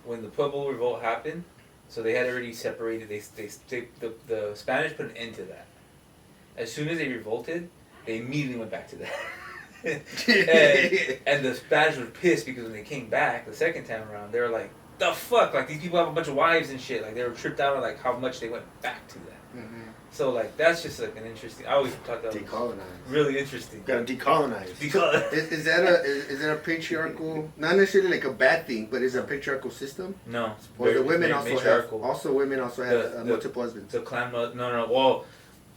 when the Pueblo revolt happened, so they had already separated. The Spanish put an end to that. As soon as they revolted, they immediately went back to that. and the Spanish were pissed because when they came back the second time around, they were like, "The fuck! Like these people have a bunch of wives and shit." Like they were tripped out on like how much they went back to that. Mm-hmm. So like that's just like an interesting. I always thought that was Decolonize. really interesting. Gotta decolonize. Is that a patriarchal? Not necessarily like a bad thing, but is it a patriarchal system? No. Or the women matriarchal. women also have multiple husbands. The clan no. Well,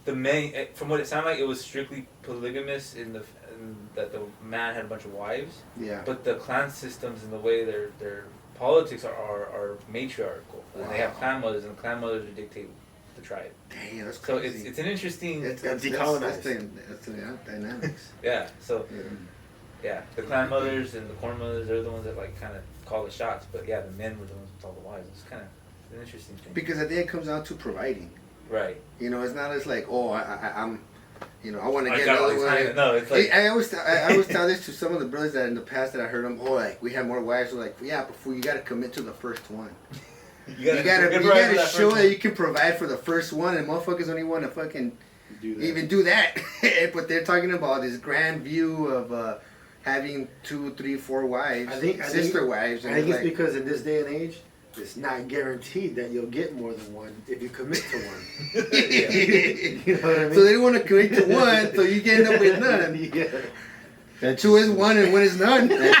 the men, from what it sounded like, it was strictly polygamous that the man had a bunch of wives. Yeah. But the clan systems and the way their politics are matriarchal, and they have clan mothers, and the clan mothers are dictate the tribe. Damn, that's So crazy. it's an interesting. That's decolonized. That's the dynamics. Yeah. So. Yeah. Yeah, the clan mothers and the corn mothers, they're the ones that like kind of call the shots. But yeah, the men were the ones with all the wives. It's kind of an interesting thing. Because at the end it comes down to providing. Right. You know, it's not as like, oh, I'm, you know, I want to I get got another like one. no, it's like I always tell this to some of the brothers that in the past that I heard them. Oh, like we have more wives. They're like, yeah, before you gotta commit to the first one. You gotta show that you can provide for the first one, and motherfuckers only want to fucking even do that. But they're talking about this grand view of having 2, 3, 4 wives, sister wives. I think it's because in this day and age, it's not guaranteed that you'll get more than one if you commit to one. You know what I mean? So they don't want to commit to one, so you get end up with none. Yeah. 2 is 1 and 1 is none. 2 is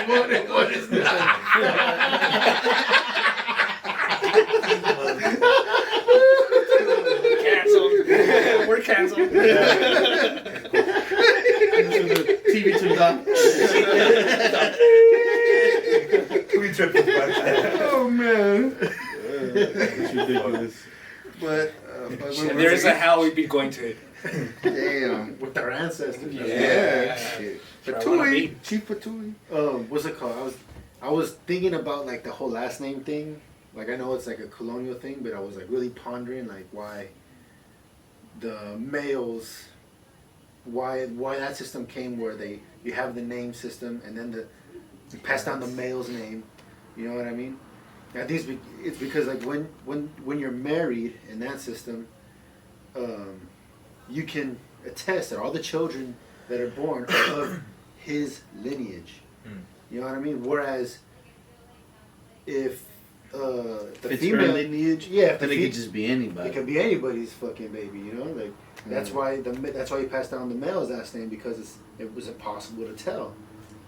1 and 1 is none. Canceled. We're canceled. TV turns on. Oh man. It's ridiculous. But If there is a hell, we'd be going to it. damn. With our ancestors. Yeah. Shit. That's where I wanna Patui. be. Chief Patui. What's it called? I was thinking about like the whole last name thing. Like I know it's like a colonial thing, but I was like really pondering like why the males, why that system came where you have the name system and then you pass down the male's name. You know what I mean? I think it's because like when you're married in that system, you can attest that all the children that are born are of his lineage. You know what I mean? Whereas if the If it's female her lineage, yeah, then it could just be anybody. it could be anybody's fucking baby. You know, like that's why you pass down the male's last name because it was impossible to tell.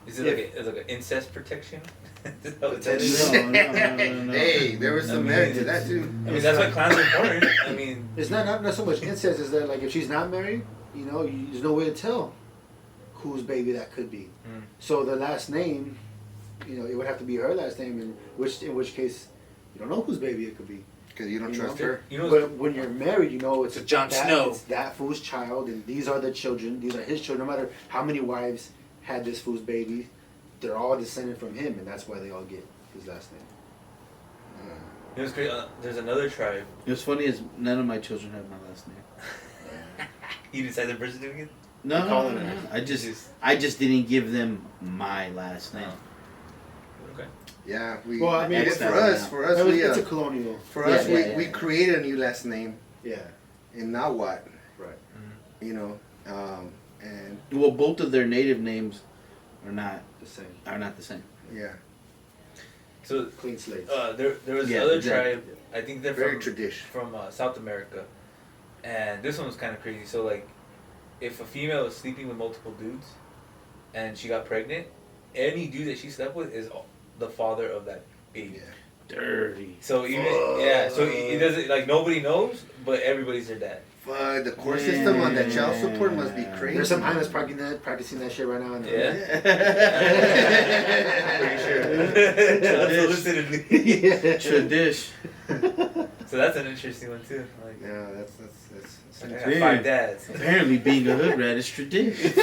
is it like an incest protection? Is that what that Potentially. is? No. Hey, there was some merit to that too. I mean, that's why clans are important. I mean, It's not so much incest as that like if she's not married, you know, there's no way to tell whose baby that could be. So the last name, you know, it would have to be her last name, in which case you don't know whose baby it could be. Because you don't You trust know? her. you know, But when you're married, you know it's Jon Snow. It's that fool's child, and these are the children. These are his children. No matter how many wives had this fool's baby, they're all descended from him, and that's why they all get his last name. it was great. There's another tribe. What's funny is none of my children have my last name. You decided the birth certificate? No. I just didn't give them my last name. Okay. Yeah, Well, I mean, X for that us, out. for us, It's a colonial. we created a new last name, Yeah. and now what? Right. You know, and Well, both of their native names are not The same. the same. yeah, So Clean slate. there was Yeah, another exactly. tribe. I think they're very from traditional. from South America, and this one was kind of crazy. So like, if a female is sleeping with multiple dudes, and she got pregnant, any dude that she slept with is the father of that baby. Dirty. So even so it doesn't like nobody knows, but everybody's their dad. Fuck, the court system on that child support must be crazy. There's some Hannah's practicing that shit right now. Yeah. Tradish. Unsolicitedly. Tradish. So that's an interesting one too. Like, Yeah, that's I got Damn. 5 dads. Apparently, being a hood rat is tradition.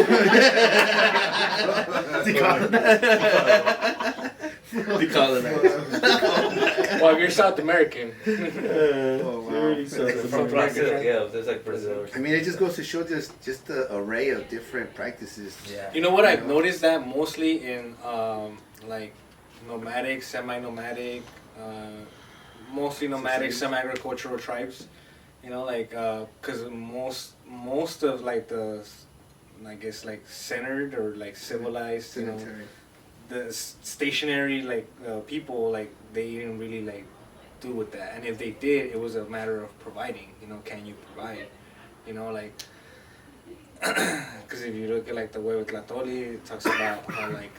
Decolonize. Well, if you're South American. Oh, wow. Dirty South From America. Brazil, yeah, there's like Brazil or I something. mean, it just goes to show just the array of different practices. Yeah. You know what? I've noticed that mostly in like nomadic, semi-nomadic, mostly nomadic, semi-agricultural tribes. You know, like because most of like the, I guess like centered or like civilized, you know, Sedentary. the stationary like people like they didn't really like do with that. And if they did, it was a matter of providing. You know, can you provide? You know, like, because if you look at like the way with La Toli, it talks about how like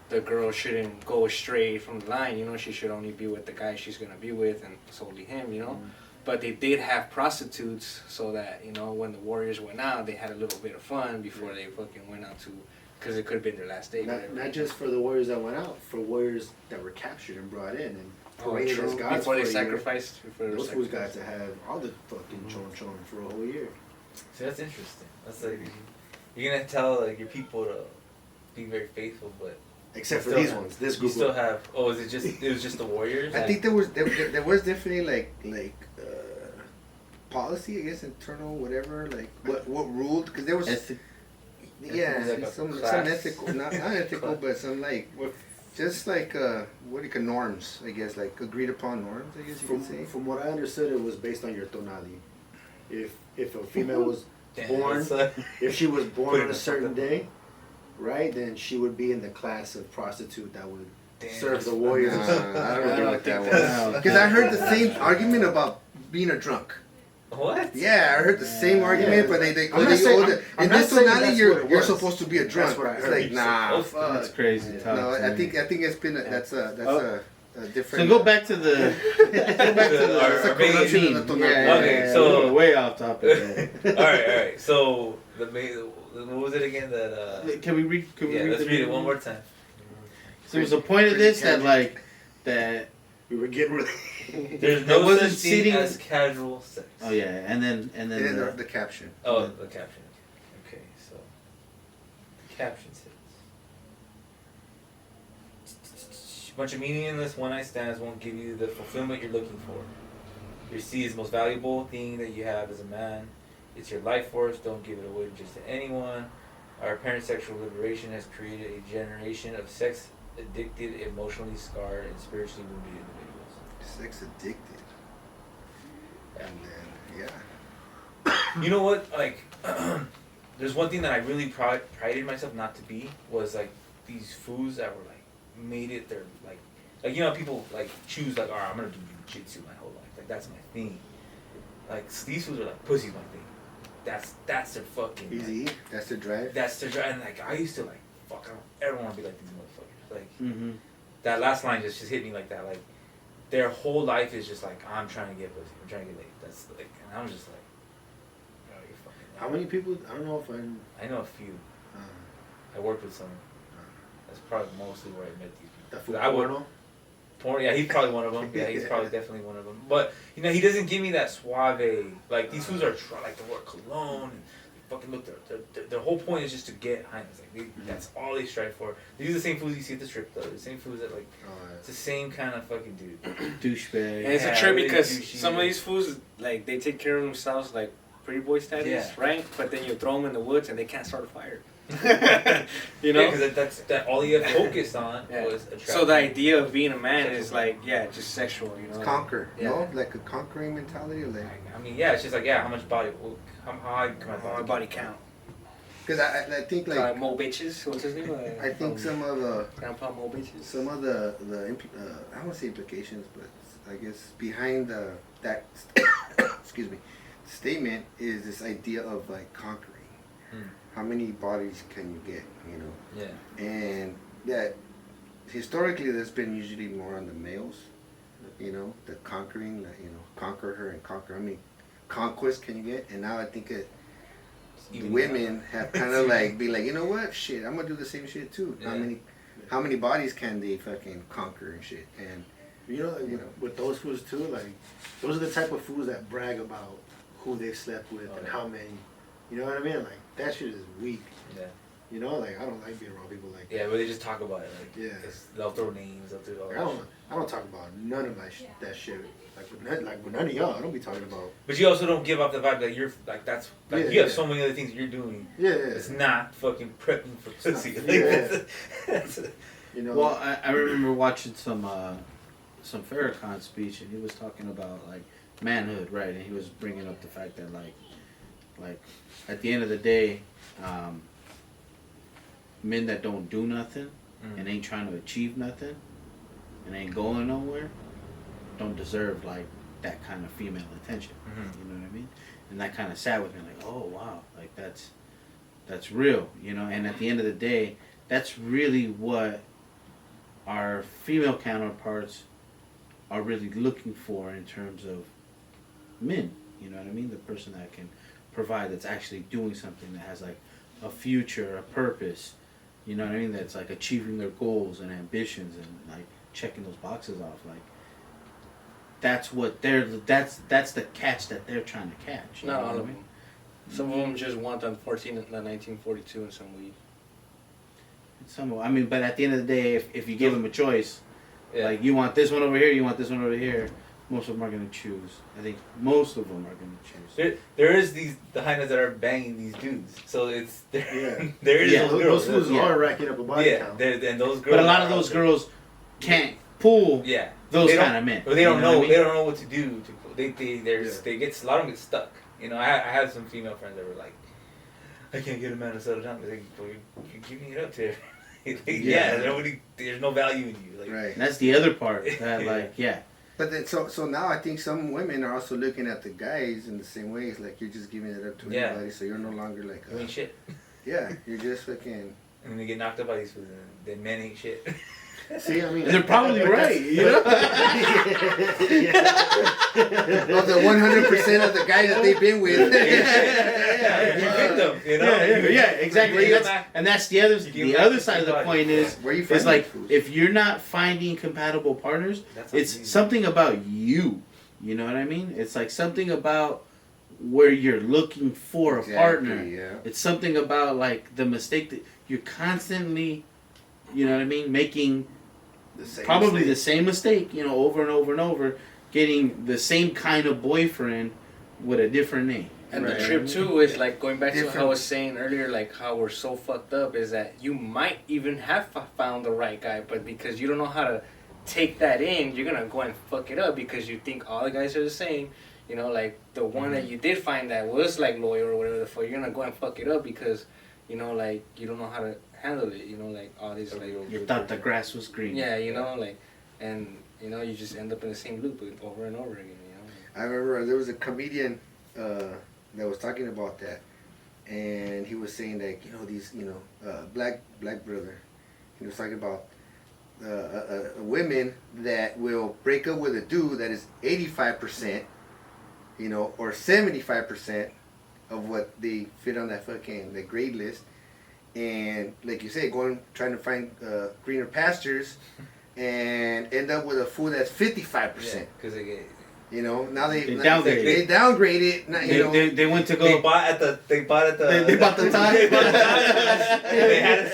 the girl shouldn't go astray from the line. You know, she should only be with the guy she's gonna be with and solely him. You know, but they did have prostitutes so that, you know, when the warriors went out, they had a little bit of fun before they fucking went out to, because it could have been their last day. Not just for the warriors that went out, for warriors that were captured and brought in and paraded as gods before they for a year. sacrificed. Those fools got to have all the fucking chon for a whole year. See, that's interesting. That's like, you're gonna tell like your people to be very faithful, but except for still these have- ones, this you group. still have. Oh, is it just? It was just the warriors. I think there was definitely like policy, I guess, internal whatever, like what ruled, because there was yeah, Like a some class. ethical, not ethical, but some like just like what do you call norms, I guess, like agreed upon norms, I guess you could say. From what I understood, it was based on your tonali. If a female was born, It's like- if she was Put born it on in a the certain fucking- day, right, then she would be in the class of prostitute that would Damn, serve the that's warriors. I don't agree with that that's- one. Because I heard the same argument about being a drunk. What? Yeah, I heard the same argument, Yeah. but I'm they not saying- oh, I'm in not this saying tonality that's what you're it you're was. supposed to be a drunk. That's what I It's heard. like nah, fuck. That's crazy talk. No, to I me. think it's been that's a So different. go back to the Our main corruption theme. of the Yeah, tonality. Okay, so- we're way off topic. There. all right. So the main, what was it again? That Can we read? Can we yeah, read let's the read it one more time. So there's a point of this that like that. We were getting really. There's There no wasn't such thing seating- as casual sex. Oh yeah, and then And then the caption. Oh, the caption. Okay, so the caption says, "A bunch of meaningless one-night stands won't give you the fulfillment you're looking for. Your seed is the most valuable thing that you have as a man. It's your life force. Don't give it away just to anyone. Our apparent sexual liberation has created a generation of sex-addicted, emotionally scarred, and spiritually wounded individuals." Sex addicted. Yeah. And then yeah. You know what? Like, there's one thing that I really prided myself not to be was like these foods that were like made it their like you know people like choose like, alright, I'm gonna do jiu-jitsu my whole life, like that's my thing. Like these foods are like pussy's my thing. That's their fucking Easy. That's the drive. That's their drive. And like I used to like fuck, I don't ever want to be like these motherfuckers. Like Mm-hmm. that last line just hit me like that. Like their whole life is just like, I'm trying to get pussy, I'm trying to get laid. That's like, and I'm just like, oh, you're fucking. How many people? I don't know if I'm. I know a few. I worked with some. That's probably mostly where I met these people. That food I would porno? porn. Yeah, he's probably one of them. Yeah, he's probably definitely one of them. But you know, he doesn't give me that suave. Like these fools are like the word cologne. And they fucking look. Their whole point is just to get high. It's like that's all they strive for. These are the same foods you see at the strip club. The same foods that like. It's the same kind of fucking dude. Douchebag. And it's Yeah, a trip really because douchey. some of these fools, like, they take care of themselves like pretty boy status, Yeah. right? But then you throw them in the woods and they can't start a fire. you You know? know, because that's all you have focused on Yeah. was attracting. So the idea of being a man Sexual. is like, yeah, just sexual, you know? Conquer. Yeah. No, like a conquering mentality, like. I mean, yeah, it's just like, yeah, how much body, how high can my My body, body count. Because I think Like, like Mo Bitches, what's his name? I think some of the Grandpa Mo Bitches. some of the I don't want to say implications, but I guess behind that excuse me statement is this idea of like conquering. How many bodies can you get? You know. Yeah. And that historically there's been usually more on the males, you know, the conquering, like, you know, conquer her and conquer. How many conquests can you get? And now I think the Even women have kind of like be like, you know what, shit, I'm gonna do the same shit too. Yeah. How many bodies can they fucking conquer and shit? And You know, like, You know. with those foods too, like those are the type of foods that brag about who they slept with Oh, and yeah. how many. You know what I mean? Like that shit is weak. Yeah. You know, like I don't like being around people like Yeah, but they just talk about it. Like, Yeah. they'll throw names, they'll do all Like, that. I don't talk about none of that shit. Like with none of y'all, I don't be talking about. But you also don't give up the vibe that you're like that's like Yeah, you have yeah. so many other things that you're doing. Yeah, yeah. It's not fucking prepping for pussy. not- Like, yeah. that's You know. Well, I remember watching some Farrakhan speech, and he was talking about like manhood, right? And he was bringing up the fact that like at the end of the day, men that don't do nothing and ain't trying to achieve nothing and ain't going nowhere, don't deserve like that kind of female attention. You know what I mean? And that kind of sat with me like, oh wow, like that's real, you know. And at the end of the day, that's really what our female counterparts are really looking for in terms of men. You know what I mean? The person that can provide, that's actually doing something, that has like a future, a purpose. You know what I mean? That's like achieving their goals and ambitions and like checking those boxes off. Like that's what that's the catch that they're trying to catch. Not all of them. Some of them just want the 1942 and some weed. I mean, but at the end of the day, if you give them a choice, like you want this one over here, you want this one over here, most of them are going to choose. I think most of them are going to choose. There is the hyenas that are banging these dudes, so it's there. Yeah. There is those girls. Those fools are racking up a body count. And those girls. But a lot of those girls can't pull those kind of men. But they don't know. They don't know what to do. They get a lot of them get stuck. You know, I had some female friends that were like, I can't get a man to settle down. They're like, well, you're giving it up to everybody. There's no value in you. Like, Right. And that's the other part. That But then, so now I think some women are also looking at the guys in the same way. It's like you're just giving it up to anybody, so you're no longer like. You ain't shit. Yeah, you're just fucking. And then they get knocked up by these fools, and then men ain't shit. See, I mean, and they're probably right. You know. Of the 100% of the guys that they've been with. You victim. You know. Exactly. And that's the other side of the coin is it's like if you're not finding compatible partners, it's something about you. You know what I mean? It's like something about where you're looking for a partner. Yeah. It's something about like the mistake that you're constantly, you know what I mean, making the same mistake, you know, over and over and over, getting the same kind of boyfriend with a different name. And the trip too is like going back to what I was saying earlier, like how we're so fucked up is that you might even have found the right guy, but because you don't know how to take that in, you're gonna go and fuck it up because you think all the guys are the same. You know, like the one that you did find that was like loyal or whatever the fuck, you're gonna go and fuck it up because, you know, like you don't know how to handle it. You know, like all these like. You thought the grass was green. Yeah, you know, like, and you know, you just end up in the same loop over and over again. You know. I remember there was a comedian that was talking about that, and he was saying that these black brother, he was talking about women that will break up with a dude that is 85%, or 75% of what they fit on that the grade list, and like you say, trying to find greener pastures, and end up with a fool that's 55%. Because they get. Now they downgraded. They downgraded. They went to go. They bought at the. They bought the time. They had it.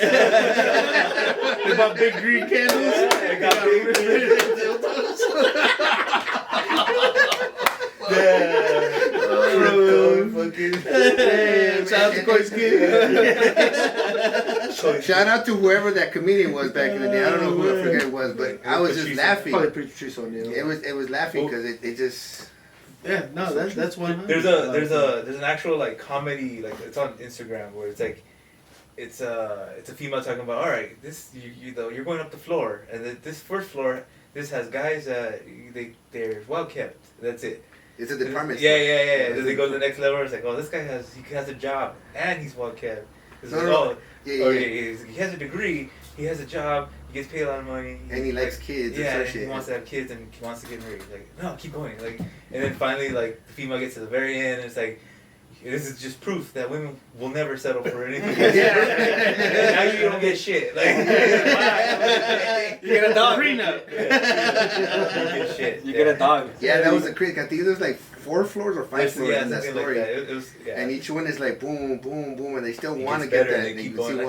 They bought big green candles. They got big green Shout out to whoever that comedian was back in the day. I don't know who I forget it was, but I was just laughing. Probably Patrice O'Neal. It was laughing because it just. Yeah, no, that's one. There's an actual like comedy, like it's on Instagram where it's like it's a female talking about, all right, this you're going up the floor, and this first floor, this has guys they're well kept. That's it. It's a department store. Yeah. Then they go to the next level. It's like, oh, this guy has a job and he's well kept. He has a degree. He has a job. He gets paid a lot of money. And he likes kids. Yeah, he wants to have kids and he wants to get married. Like, no, keep going. Like, and then finally, like, the female gets to the very end, and it's like, this is just proof that women will never settle for anything. And now you don't get shit. Like, you get a dog. Prenup. You get shit. You get a dog. Yeah, that was a crazy. I think there's like 4 floors or 5 floors in that story. Like that. It was, and each one is like boom, boom, boom, and they still want to get that. They keep going.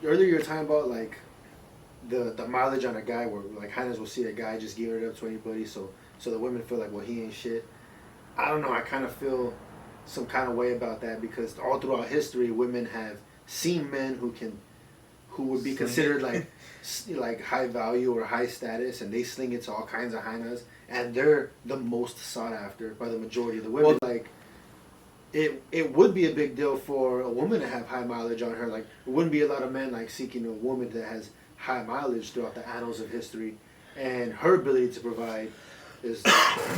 Earlier you were talking about like the mileage on a guy, where like hyenas will see a guy just giving it up to anybody, so the women feel like, well, he ain't shit. I don't know. I kind of feel some kind of way about that because all throughout history, women have seen men who would be considered like high value or high status, and they sling it to all kinds of hyenas, and they're the most sought after by the majority of the women. It would be a big deal for a woman to have high mileage on her. Like, it wouldn't be a lot of men like seeking a woman that has high mileage throughout the annals of history. and her ability to provide is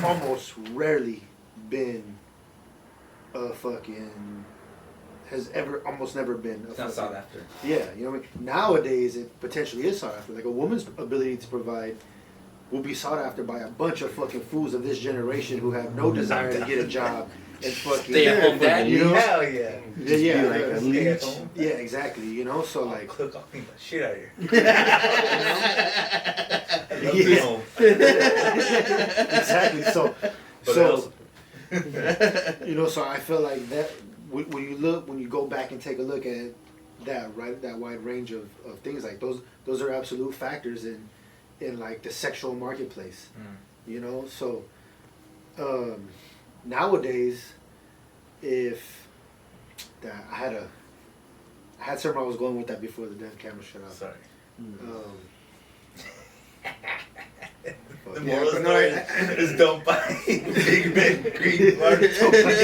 almost rarely been a fucking has ever almost never been. It's not sought after. Yeah, you know what I mean. Nowadays, it potentially is sought after. Like a woman's ability to provide will be sought after by a bunch of fucking fools of this generation who have no desire to get a job and fucking Stay at home dad. you know? Hell yeah. Yeah, like a Stay at leech. home. yeah, exactly. You know, so like, Cook, I'll clean the shit out of here. Yeah. exactly. So, But so you know, so I feel like that when you go back and take a look at that wide range of things, like those are absolute factors in like the sexual marketplace. You know, so nowadays, if that I had somewhere I was going with that before the damn camera shut off. Sorry. But The yeah, moral but story is don't buy big green marks. Don't buy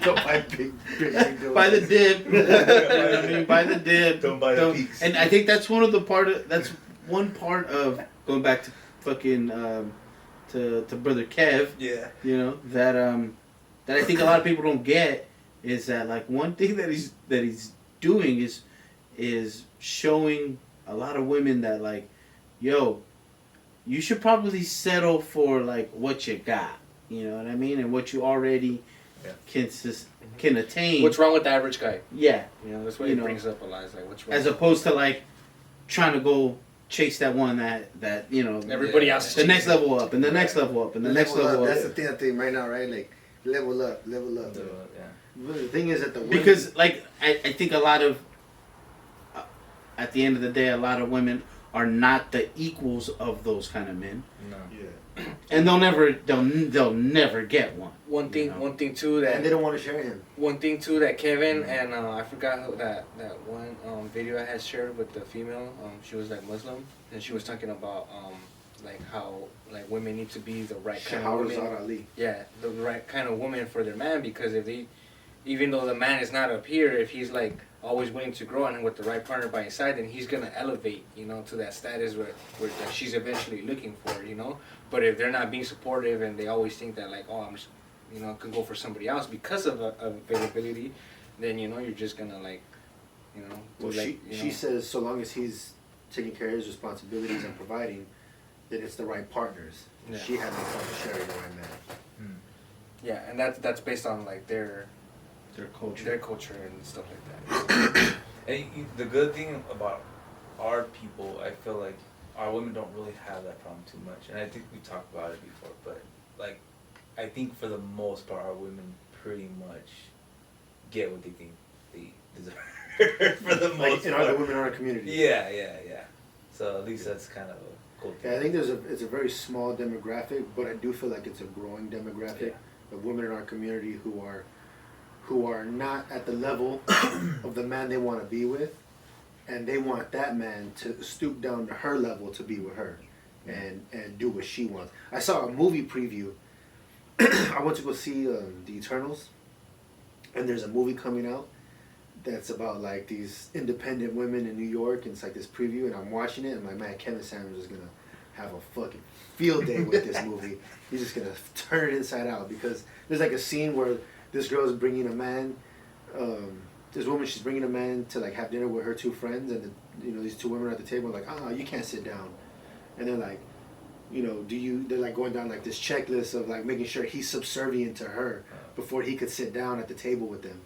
don't buy big dildos. Buy the dip. You know what I mean? Buy the dip. Don't buy the peaks. And I think that's one part of going back to fucking to brother Kev. Yeah. You know that I think a lot of people don't get is that like one thing that he's doing is showing a lot of women that like, yo, you should probably settle for like what you got, you know what I mean, and what you already can attain. What's wrong with the average guy? Yeah, You know, that's what he brings up a lot. It's like, what's wrong? as opposed to like trying to go chase that one that you know Everybody else is the next chasing. level up and the next level up and the next level up. That's the thing I think right now, right? Like level up. Yeah. But the thing is that the women, Because like I think a lot of at the end of the day, a lot of women are not the equals of those kind of men, No. yeah, and they'll never get one. One thing, You know? one thing too and they that don't want to share him. one thing too that Kevin and I forgot who that one video I had shared with the female. She was like Muslim, and she was talking about like how like women need to be the right kind of woman. Shahrazad Ali. Yeah, the right kind of woman for their man, because if they, even though the man is not up here, if he's like always willing to grow and with the right partner by his side, then he's gonna elevate, you know, to that status where that she's eventually looking for, you know. But if they're not being supportive and they always think that like, oh, I'm just, you know, could go for somebody else because of availability, then you know you're just gonna like, you know. Well, like, she says so long as he's taking care of his responsibilities and providing, then it's the right partners. Yeah. She had no problem sharing the right man. Yeah, and that's based on like their culture and stuff like that. And the good thing about our people, I feel like our women don't really have that problem too much, and I think we talked about it before. But like, I think for the most part, our women pretty much get what they think they deserve for the most In part. other women in our community. Yeah. So at least that's kind of a cool thing. Yeah, I think it's a very small demographic, but I do feel like it's a growing demographic of women in our community who are not at the level of the man they want to be with, and they want that man to stoop down to her level to be with her and do what she wants. I saw a movie preview. I went to go see The Eternals, and there's a movie coming out that's about like these independent women in New York, and it's like this preview, and I'm watching it, and I'm like, man, Kevin Sanders is gonna have a fucking field day with this movie. He's just gonna turn it inside out, because there's like a scene where this girl is bringing a man, this woman, she's bringing a man to like have dinner with her two friends, and these two women are at the table like, you can't sit down, and they're like, they're like going down like this checklist of like making sure he's subservient to her before he could sit down at the table with them.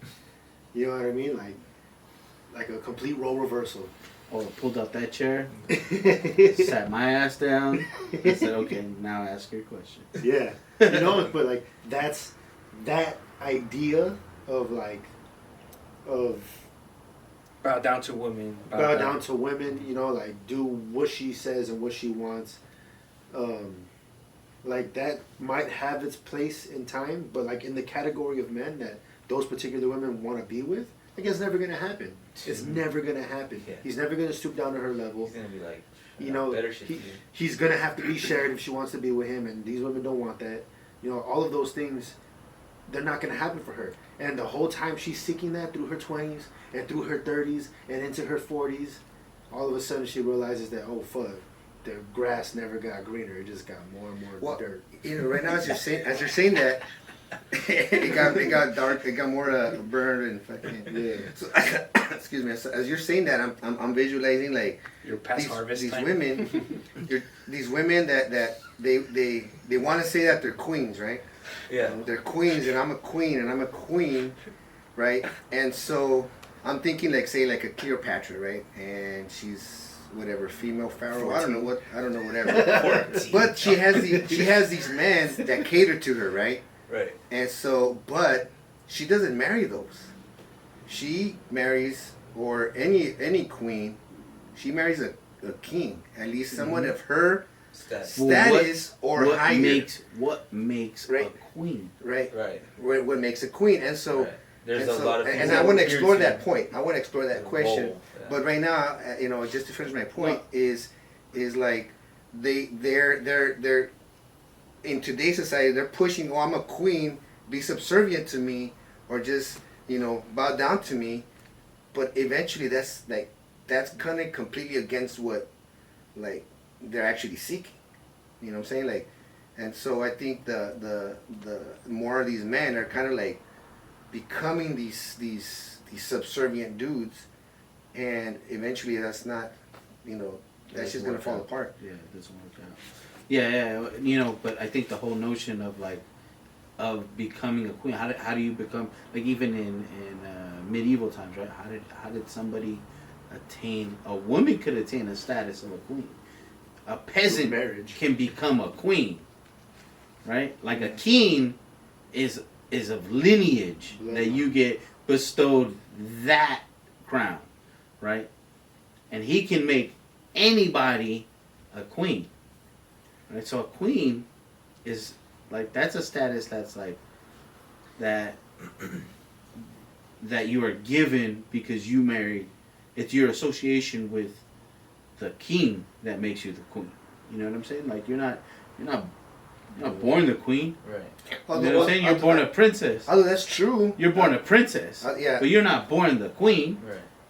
You know what I mean? Like a complete role reversal. Oh, pulled out that chair, sat my ass down, and said, okay, now ask your question. Yeah. But like that's that idea of Bow down to women. Bow down to women, like do what she says and what she wants. Like that might have its place in time, but like in the category of men that those particular women want to be with, like it's never gonna happen. It's never gonna happen. Yeah. He's never gonna stoop down to her level. He's gonna be like, Better shit to you. He's gonna have to be shared if she wants to be with him, and these women don't want that. All of those things, they're not gonna happen for her. And the whole time she's seeking that through her 20s and through her 30s and into her 40s, all of a sudden she realizes that, oh fuck, the grass never got greener. It just got more and more dirt. Right now, as you're saying that, it got dark. It got more burned and fucking. Yeah. So, excuse me. So, as you're saying that, I'm visualizing like Your past harvest these time. women, these women that they want to say that they're queens, right? Yeah. They're queens, and I'm a queen, and I'm a queen, right? And so I'm thinking like say like a Cleopatra, right? And she's whatever female pharaoh. I don't know whatever. But she has these men that cater to her, right? Right. And so, but she doesn't marry those. She marries, or any queen, she marries a king, at least someone of her status or what higher. What makes a queen? Right. Right. What makes a queen? And so, right. There's a lot of things. And I want to explore that point. I want to explore that question. Role, yeah. But right now, just to finish my point, is like they're in today's society, they're pushing, I'm a queen, be subservient to me, or just, bow down to me. But eventually that's kind of completely against what, like, they're actually seeking. You know what I'm saying? Like, and so I think the more of these men are kind of like becoming these subservient dudes, and eventually that's not, that's just going to fall apart. Yeah, it doesn't work out. Yeah, but I think the whole notion of becoming a queen, how do you become, like, even in medieval times, right? How did somebody a woman could attain a status of a queen? A peasant can become a queen, right? Like a king is of lineage that you get bestowed that crown, right? And he can make anybody a queen. Right, so a queen is like, that's a status that's like that you are given because you married. It's your association with the king that makes you the queen. You know what I'm saying? Like, you're not born the queen. Right. You know what I'm saying? You're born a princess. Although that's true. You're born a princess. Yeah. But you're not born the queen.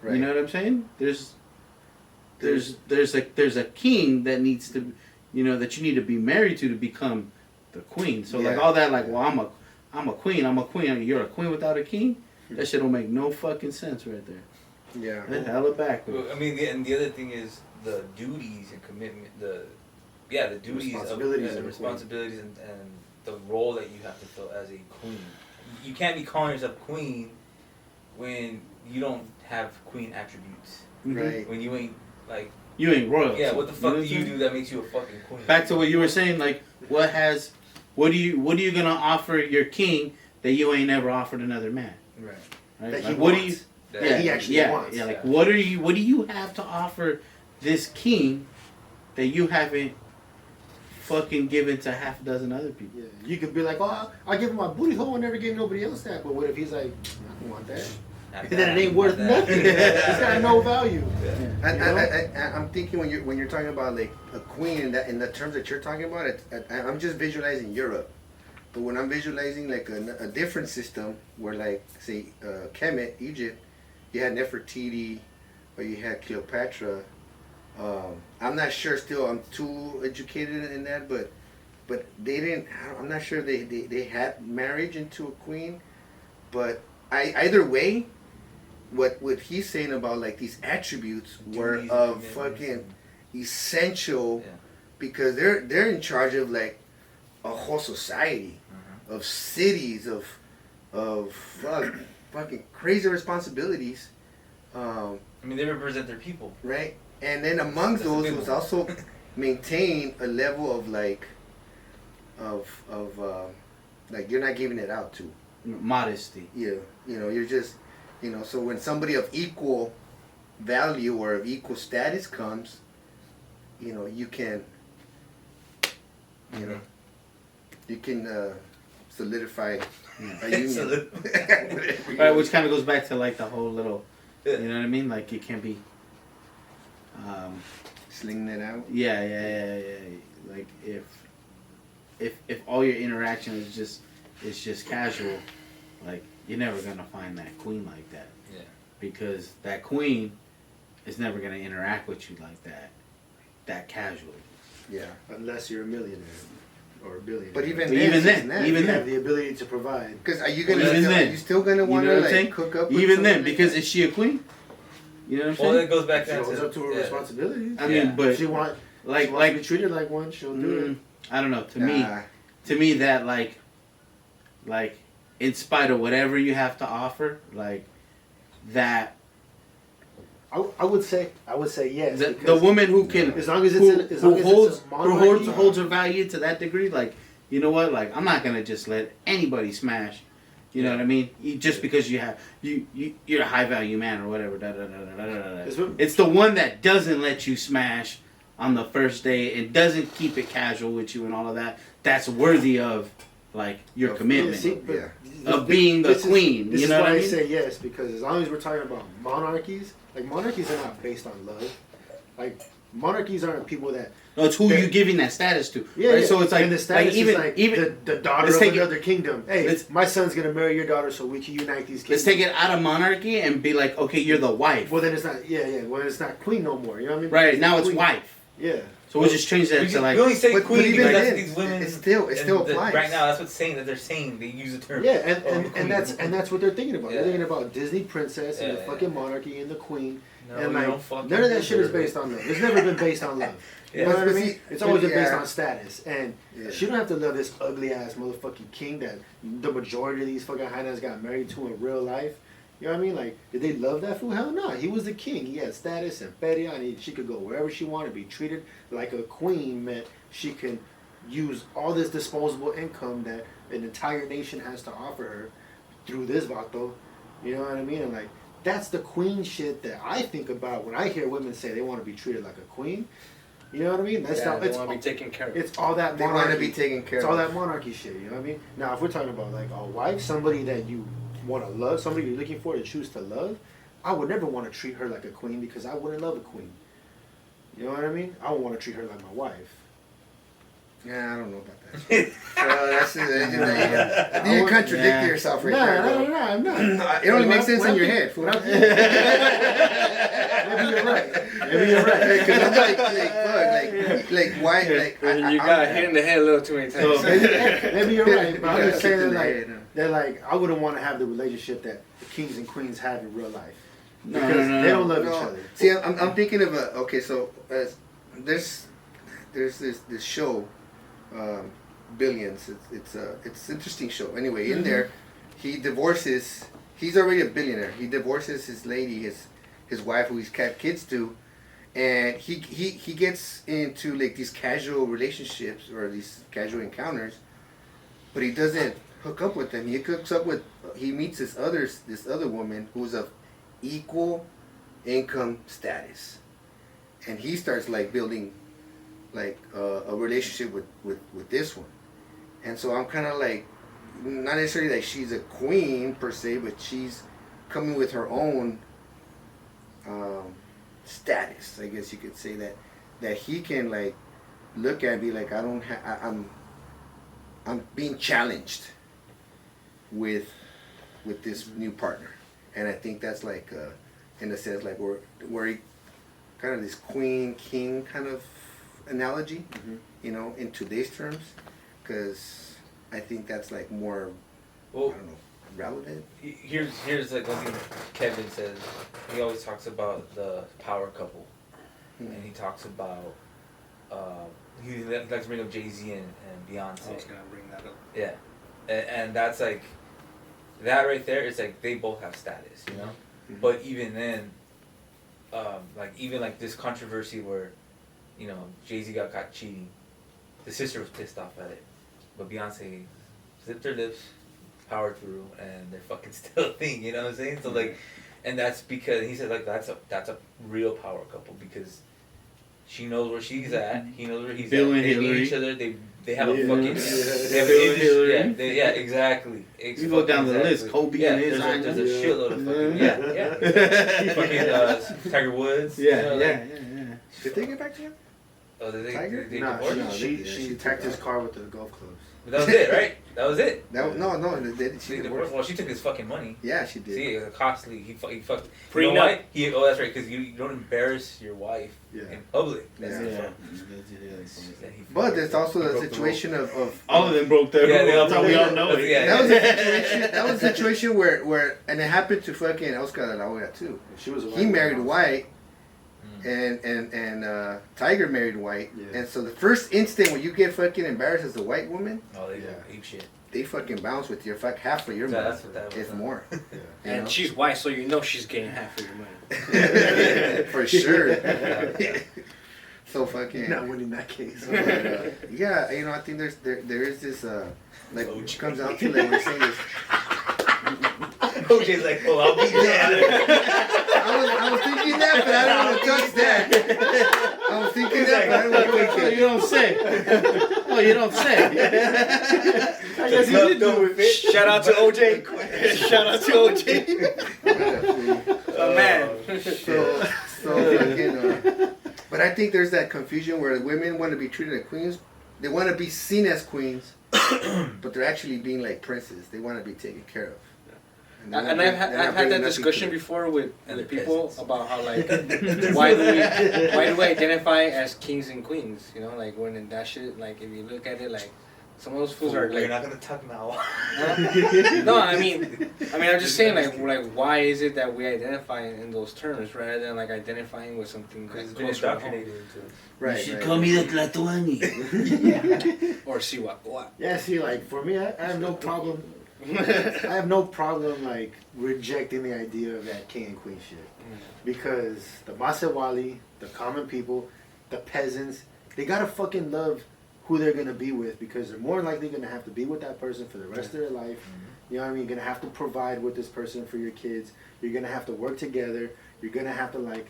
Right. You know what I'm saying? There's a king that needs to, that you need to be married to become the queen. So like all that, like, well, I'm a queen. You're a queen without a king. That shit don't make no fucking sense right there. Yeah. That's hella backwards. I mean, and the other thing is the duties and commitment. The duties, responsibilities, and the role that you have to fill as a queen. You can't be calling yourself queen when you don't have queen attributes. Right. When you ain't like. You ain't royal. Yeah, what the fuck do you do that makes you a fucking queen? Back to what you were saying, like, what are you gonna offer your king that you ain't never offered another man? Right. That Like, he what wants. do you? That he actually wants. Yeah, like, what do you have to offer this king that you haven't fucking given to half a dozen other people? Yeah, you could be like, oh, I'll give him my booty hole and never gave nobody else that. But what if he's like, I don't want that? And then it ain't worth nothing. It's got no value. Yeah. I'm thinking when you're talking about like a queen in the terms that you're talking about, I'm just visualizing Europe. But when I'm visualizing like a different system where, like, say Kemet, Egypt, you had Nefertiti, or you had Cleopatra. I'm not sure. Still, I'm too educated in that, but they didn't. I'm not sure they had marriage into a queen, but either way, what he's saying about like these attributes were of fucking essential, because they're in charge of like a whole society, of cities, of fucking crazy responsibilities. I mean, they represent their people, right? And then amongst those was also maintain a level of like like you're not giving it out to modesty. Yeah, you're just so when somebody of equal value or of equal status comes, you can you can solidify a union. Right, which kind of goes back to like the whole little, you know what I mean? Like, it can't be slinging it out. Yeah. Like, if all your interaction is just casual, like, you're never gonna find that queen like that. Yeah. Because that queen is never gonna interact with you like that. that casual. Yeah. Unless you're a millionaire or a billionaire. But even then, you have the ability to provide. because are you gonna? Even then. Are you still gonna want know to what I'm saying? like cook up? With Even then, somebody? because is she a queen? You know what I'm Well, saying? it goes back She down owns to up to her yeah. responsibilities. I mean, but If she wants to be treated like one, she'll do it. I don't know. Nah. To me, that like, in spite of whatever you have to offer, like that. I would say yes. The woman who can, as long as who it's holds a monarchy, her value to that degree, like, you know what, like, I'm not gonna just let anybody smash. You know what I mean? Just because you're a high value man or whatever. It's the one that doesn't let you smash on the first day and doesn't keep it casual with you and all of that. That's worthy of like your commitment of being the queen. This you know is what why I mean? say yes, because as long as we're talking about monarchies, like monarchies are not based on love. Like monarchies aren't people that. No, it's who you giving that status to. Yeah, right? yeah. So it's like, and the status even, is like even the daughter let's of take another kingdom. Hey, my son's gonna marry your daughter, so we can unite these kingdoms. Let's take it out of monarchy and be like, okay, you're the wife. Well, then it's not. Yeah. Well, it's not queen no more. You know what I mean? Right now, it's queen. wife. Yeah. So we'll just change that to like. We only say but queen even because that's then, what these women. it still applies. Right now, that's what's saying that they're saying. They use the term. Yeah, queen. and that's what they're thinking about. Yeah. They're thinking about Disney princess and the Yeah. fucking monarchy and the queen. No, and you like don't fucking none of that shit is deserve it. based on love. It's never been based on love. You Yeah. know what I But mean? see, It's always been based yeah. on status. And she don't have to love this ugly ass motherfucking king that the majority of these fucking hyenas got married to in real life. You know what I mean? Like, did they love that fool? Hell no. He was the king. He had status and feria, and she could go wherever she wanted, be treated like a queen. Meant she can use all this disposable income that an entire nation has to offer her through this vato. You know what I mean? And like, that's the queen shit that I think about when I hear women say they want to be treated like a queen. You know what I mean? That's not. They It's want to be taken care of. It's all that They monarchy. want to be taken care It's of. all that monarchy shit. You know what I mean? Now, if we're talking about like a wife, somebody that you want to love, somebody you're looking for to choose to love, I would never want to treat her like a queen because I wouldn't love a queen. You know what I mean? I would want to treat her like my wife. Yeah, I don't know about that. You contradict yourself right there. No, bro. I'm not. It only makes sense in your head. Fool. Maybe you're right. Maybe you're right. Because I'm like, why? Like, You got hit in the head a little too many times. Maybe you're right. But I'm Yeah, just saying kicked in that the like, head, they're like, I wouldn't want to have the relationship that the kings and queens have in real life. No, Because they don't love each No. other. See, I'm thinking of a okay. So there's this show, Billions. It's an interesting show. Anyway, in there, he divorces. He's already a billionaire. He divorces his lady, his wife, who he's kept kids to, and he gets into like these casual relationships or these casual encounters, but he doesn't hook up with them. He meets this other woman who's of equal income status, and he starts like building like a relationship with this one. And so I'm kind of like, not necessarily like she's a queen per se, but she's coming with her own status, I guess you could say, that he can like look at and be like, I'm being challenged with this new partner. And I think that's like in a sense like we're kind of this queen king kind of analogy, you know, in today's terms, because I think that's like more, I don't know, relevant. Here's like one thing Kevin says. He always talks about the power couple, and he talks about he likes to bring up Jay-Z and Beyonce. I was gonna bring that up. Yeah, and that's like that right there. It's like they both have status, you know. But even then, like this controversy where, you know, Jay-Z got caught cheating, the sister was pissed off at it, but Beyonce zipped her lips, powered through, and they're fucking still a thing. You know what I'm saying? So like, and that's because he said like that's a real power couple because she knows where she's at, he knows where he's Bill at. and They Hillary. meet each other. They have a fucking. They have Bill and Hillary. Exactly. You go down the list, Kobe and his there's a shitload of fucking fucking Tiger Woods. Yeah, you know, yeah. Did they get back together? Oh, did they Tiger? they No, divorced? she attacked his car with the golf clubs. But that was it, right? That was it. No, She divorced. Well, she took his fucking money. Yeah, she did. See, it was costly. He fucked. You know Prenup. why? That's right. Because you don't embarrass your wife in public. That's Yeah. the fuck. But there's also the situation of all of them broke their Yeah, they all rules. That's how we all know it. Yeah. that was a situation. That was a situation where and it happened to fucking Oscar de la Hoya too. She was a He married girl. white, and Tiger married white, Yeah. and so the first instant when you get fucking embarrassed as a white woman, Oh, they go Yeah. ape shit. they fucking bounce with your fuck half of your Yeah, money, that's what that was. if more. Yeah. You And know? she's white, so you know she's getting half of your money. For sure. So fucking. Not winning that case. Yeah, you know, I think there is this like it comes out to like we're saying this. OJ's like, oh, I'll be there. I was thinking that, but I don't want to touch that. I was thinking that, but I don't want to touch Oh, it. you don't say. Oh, you don't say. I guess he did do it. Shout out to OJ. Shout out to OJ. Oh, man. So fucking. But I think there's that confusion where women want to be treated as queens. They want to be seen as queens, but they're actually being like princes. They want to be taken care of. And I've had that discussion before with other people about how like why do we identify as kings and queens? You know, like when in that shit, like if you look at it, like some of those fools are You're like. not gonna talk now. No, I mean, I'm just saying like why is it that we identify in those terms rather than like identifying with something Because like it's been closer to home indoctrinated into it. Right. You should right. call me the Tlatoani. or Siwa. What? Yeah, see, like for me, I have no problem. I have no problem like rejecting the idea of that king and queen shit because the Masewali, the common people, the peasants, they gotta fucking love who they're gonna be with because they're more likely gonna have to be with that person for the rest of their life. You know what I mean? You're gonna have to provide with this person for your kids. You're gonna have to work together. You're gonna have to like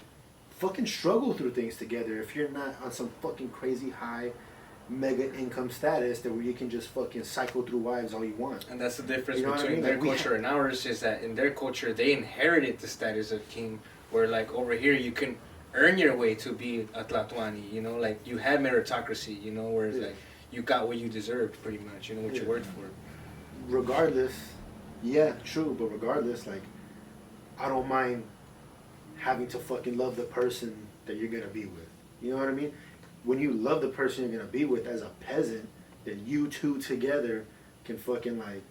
fucking struggle through things together if you're not on some fucking crazy high mega income status that where you can just fucking cycle through wives all you want. And that's the difference You know what I between mean? their Like, we culture and ours is that in their culture they inherited the status of king, where like over here you can earn your way to be a Tlatoani, you know, like you had meritocracy, you know, whereas like you got what you deserved pretty much, you know, what you worked for. Regardless, yeah, true, but regardless, like, I don't mind having to fucking love the person that you're gonna be with. You know what I mean? When you love the person you're gonna be with as a peasant, then you two together can fucking like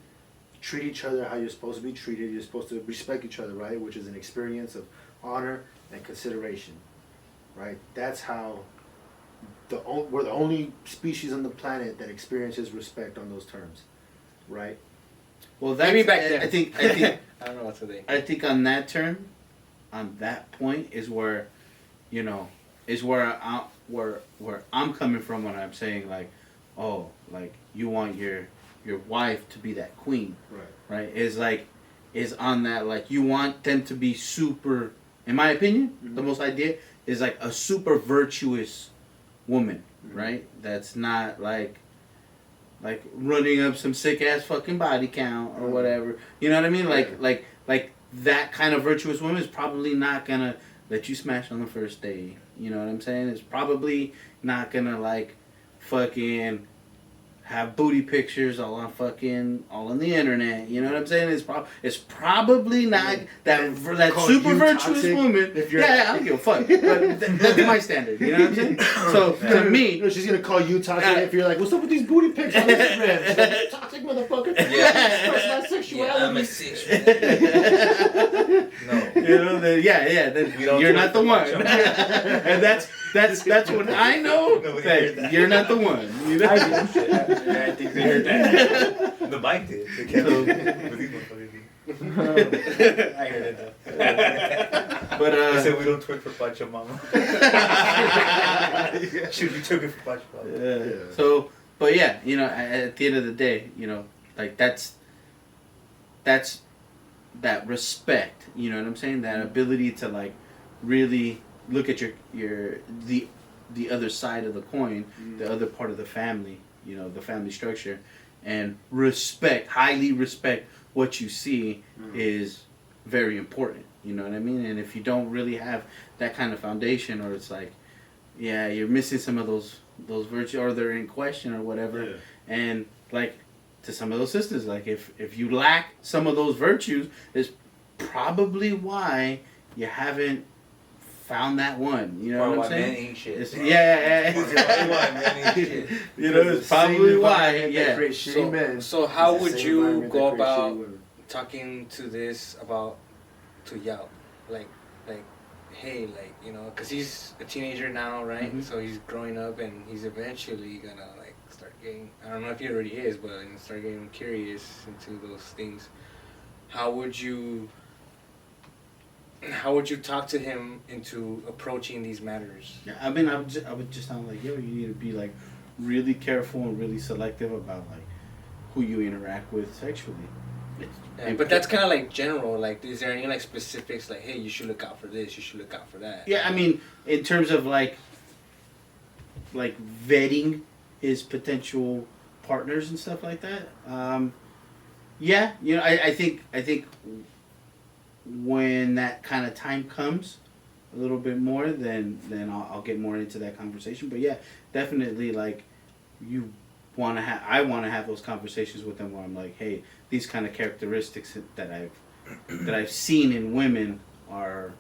treat each other how you're supposed to be treated. You're supposed to respect each other, right? Which is an experience of honor and consideration, right? That's how we're the only species on the planet that experiences respect on those terms, right? Well, that's, Maybe back then. I think I don't know what today. I think on that term, on that point is where, you know, is where I'm coming from when I'm saying like, oh, like you want your wife to be that queen, right? Is like, is on that like you want them to be super. In my opinion, the most idea is like a super virtuous woman, right? That's not like running up some sick ass fucking body count or whatever. You know what I mean? Like that kind of virtuous woman is probably not gonna let you smash on the first day. You know what I'm saying? It's probably not gonna like fucking have booty pictures all on the internet. You know what I'm saying? It's probably not that for that Call super you virtuous toxic woman. if you're- Yeah, I don't give a fuck. But that's my standard. You know what I'm saying? So to me, You know, she's gonna call you toxic if you're like, what's up with these booty pics on Instagram? She's like, toxic motherfucker. Yeah. Express my Yeah, sexuality. I'm a six. No. you know, then We don't you're do not it the for one. macho. And that's when I know Nobody that heard that. you're not the one. You know? I think they heard that. The mic did. The camera did. But these motherfuckers did. I heard it though. But They said we don't twerk for Pancho Mama. Should we took it for Pancho Mama? yeah. So, but yeah, you know, at the end of the day, you know, like that's that respect. You know what I'm saying? That ability to like really look at the other side of the coin, the other part of the family. You know, the family structure, and highly respect what you see is very important. You know what I mean? And if you don't really have that kind of foundation, or it's like, yeah, you're missing some of those virtues, or they're in question or whatever. Yeah. And like to some of those sisters, like if you lack some of those virtues, is probably why you haven't found that one. You know what I'm saying? Men ain't shit. Yeah. You know, it's probably why. Yeah. So how would you go about talking to this about to Yao, like, hey, like, you know, because he's a teenager now, right? Mm-hmm. So he's growing up and he's eventually gonna like start getting, I don't know if he already is, but start getting curious into those things. How would you talk to him into approaching these matters? Yeah, I mean, I would just sound like, yo, you need to be like really careful and really selective about like who you interact with sexually. Yeah, but that's kind of like general. Like, is there any like specifics? Like, hey, you should look out for this. You should look out for that. Yeah, I mean, in terms of like vetting his potential partners and stuff like that. Yeah, you know, I think when that kind of time comes, a little bit more, then I'll get more into that conversation. But yeah, definitely like I want to have those conversations with them where I'm like, hey, these kind of characteristics that I've seen in women are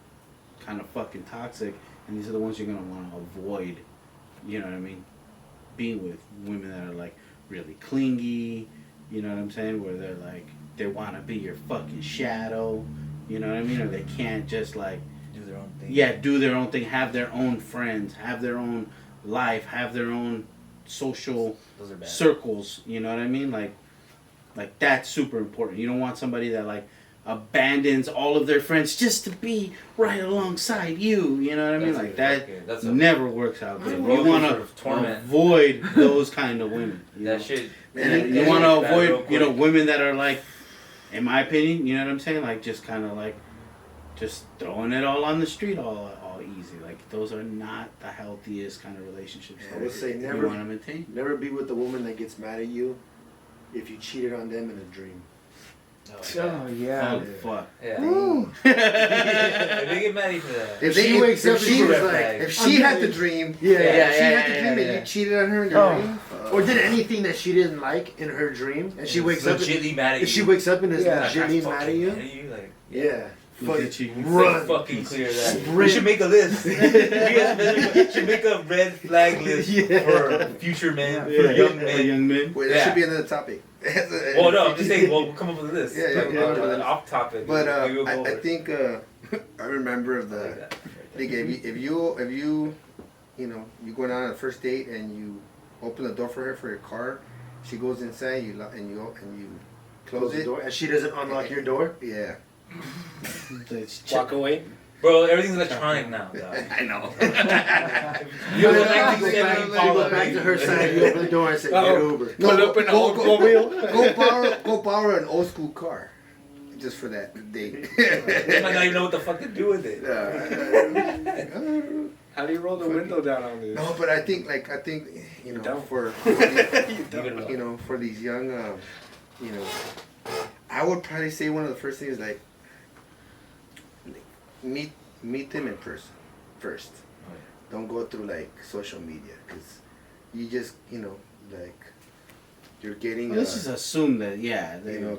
kind of fucking toxic, and these are the ones you're gonna want to avoid. You know what I mean? Being with women that are like really clingy. You know what I'm saying? Where they're like they want to be your fucking shadow. You know what I mean? Or they can't just like do their own thing. Yeah, do their own thing. Have their own friends. Have their own life. Have their own social circles. You know what I mean? Like that's super important. You don't want somebody that like abandons all of their friends just to be right alongside you. You know what I mean? Like that never works out good. You want to avoid those kind of women. That shit. You want to avoid women that are like, in my opinion, you know what I'm saying? Like just kind of like just throwing it all on the street all easy. Like those are not the healthiest kind of relationships. I would say never want to maintain. Never be with the woman that gets mad at you if you cheated on them in a dream. Oh yeah. Oh fuck. Yeah. If they get mad for that. If she wakes up, she was like, if she had the dream, if she had the dream and you cheated on her in your dream, or did anything that she didn't like in her dream, and she wakes up, legitly mad at you. If she wakes up and is legitly mad at you, yeah. Run. Fucking clear that. We should make a list. We should make a red flag list for future men, for young men. Wait, that should be another topic. Well, no, I'm just saying. Well, we'll come up with a list. Off topic. But I think I remember if you go down on a first date and you open the door for her for your car, she goes inside, and you close the door, and she doesn't unlock your door. Yeah. Walk away. Bro, everything's electronic now. Dog. I know. You go back to her side, you open the door and say, get Uber. No, go borrow an old school car. Just for that date. They might not even know what the fuck to do with it. How do you roll the window down on this? No, but I think for these young, I would probably say one of the first things like meet them in person first. Oh, yeah. Don't go through like social media because you just you're getting. Let's just assume that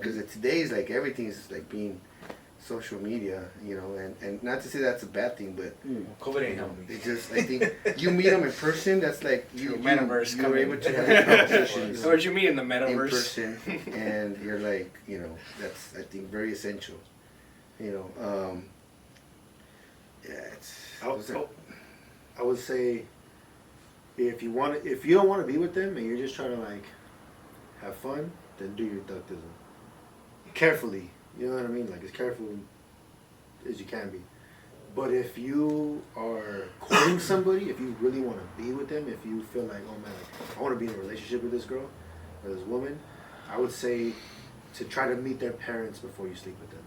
because today's like everything's like being social media, and not to say that's a bad thing, but COVID ain't helping. It's just I think you meet them in person. That's like you're able to have conversations. So what you meet in the metaverse in person, and you're like that's I think very essential. I would say if you don't want to be with them and you're just trying to like have fun, then do your ductism carefully. You know what I mean? Like as careful as you can be. But if you are courting somebody, if you really want to be with them, if you feel like, oh man, like, I want to be in a relationship with this girl or this woman, I would say to try to meet their parents before you sleep with them.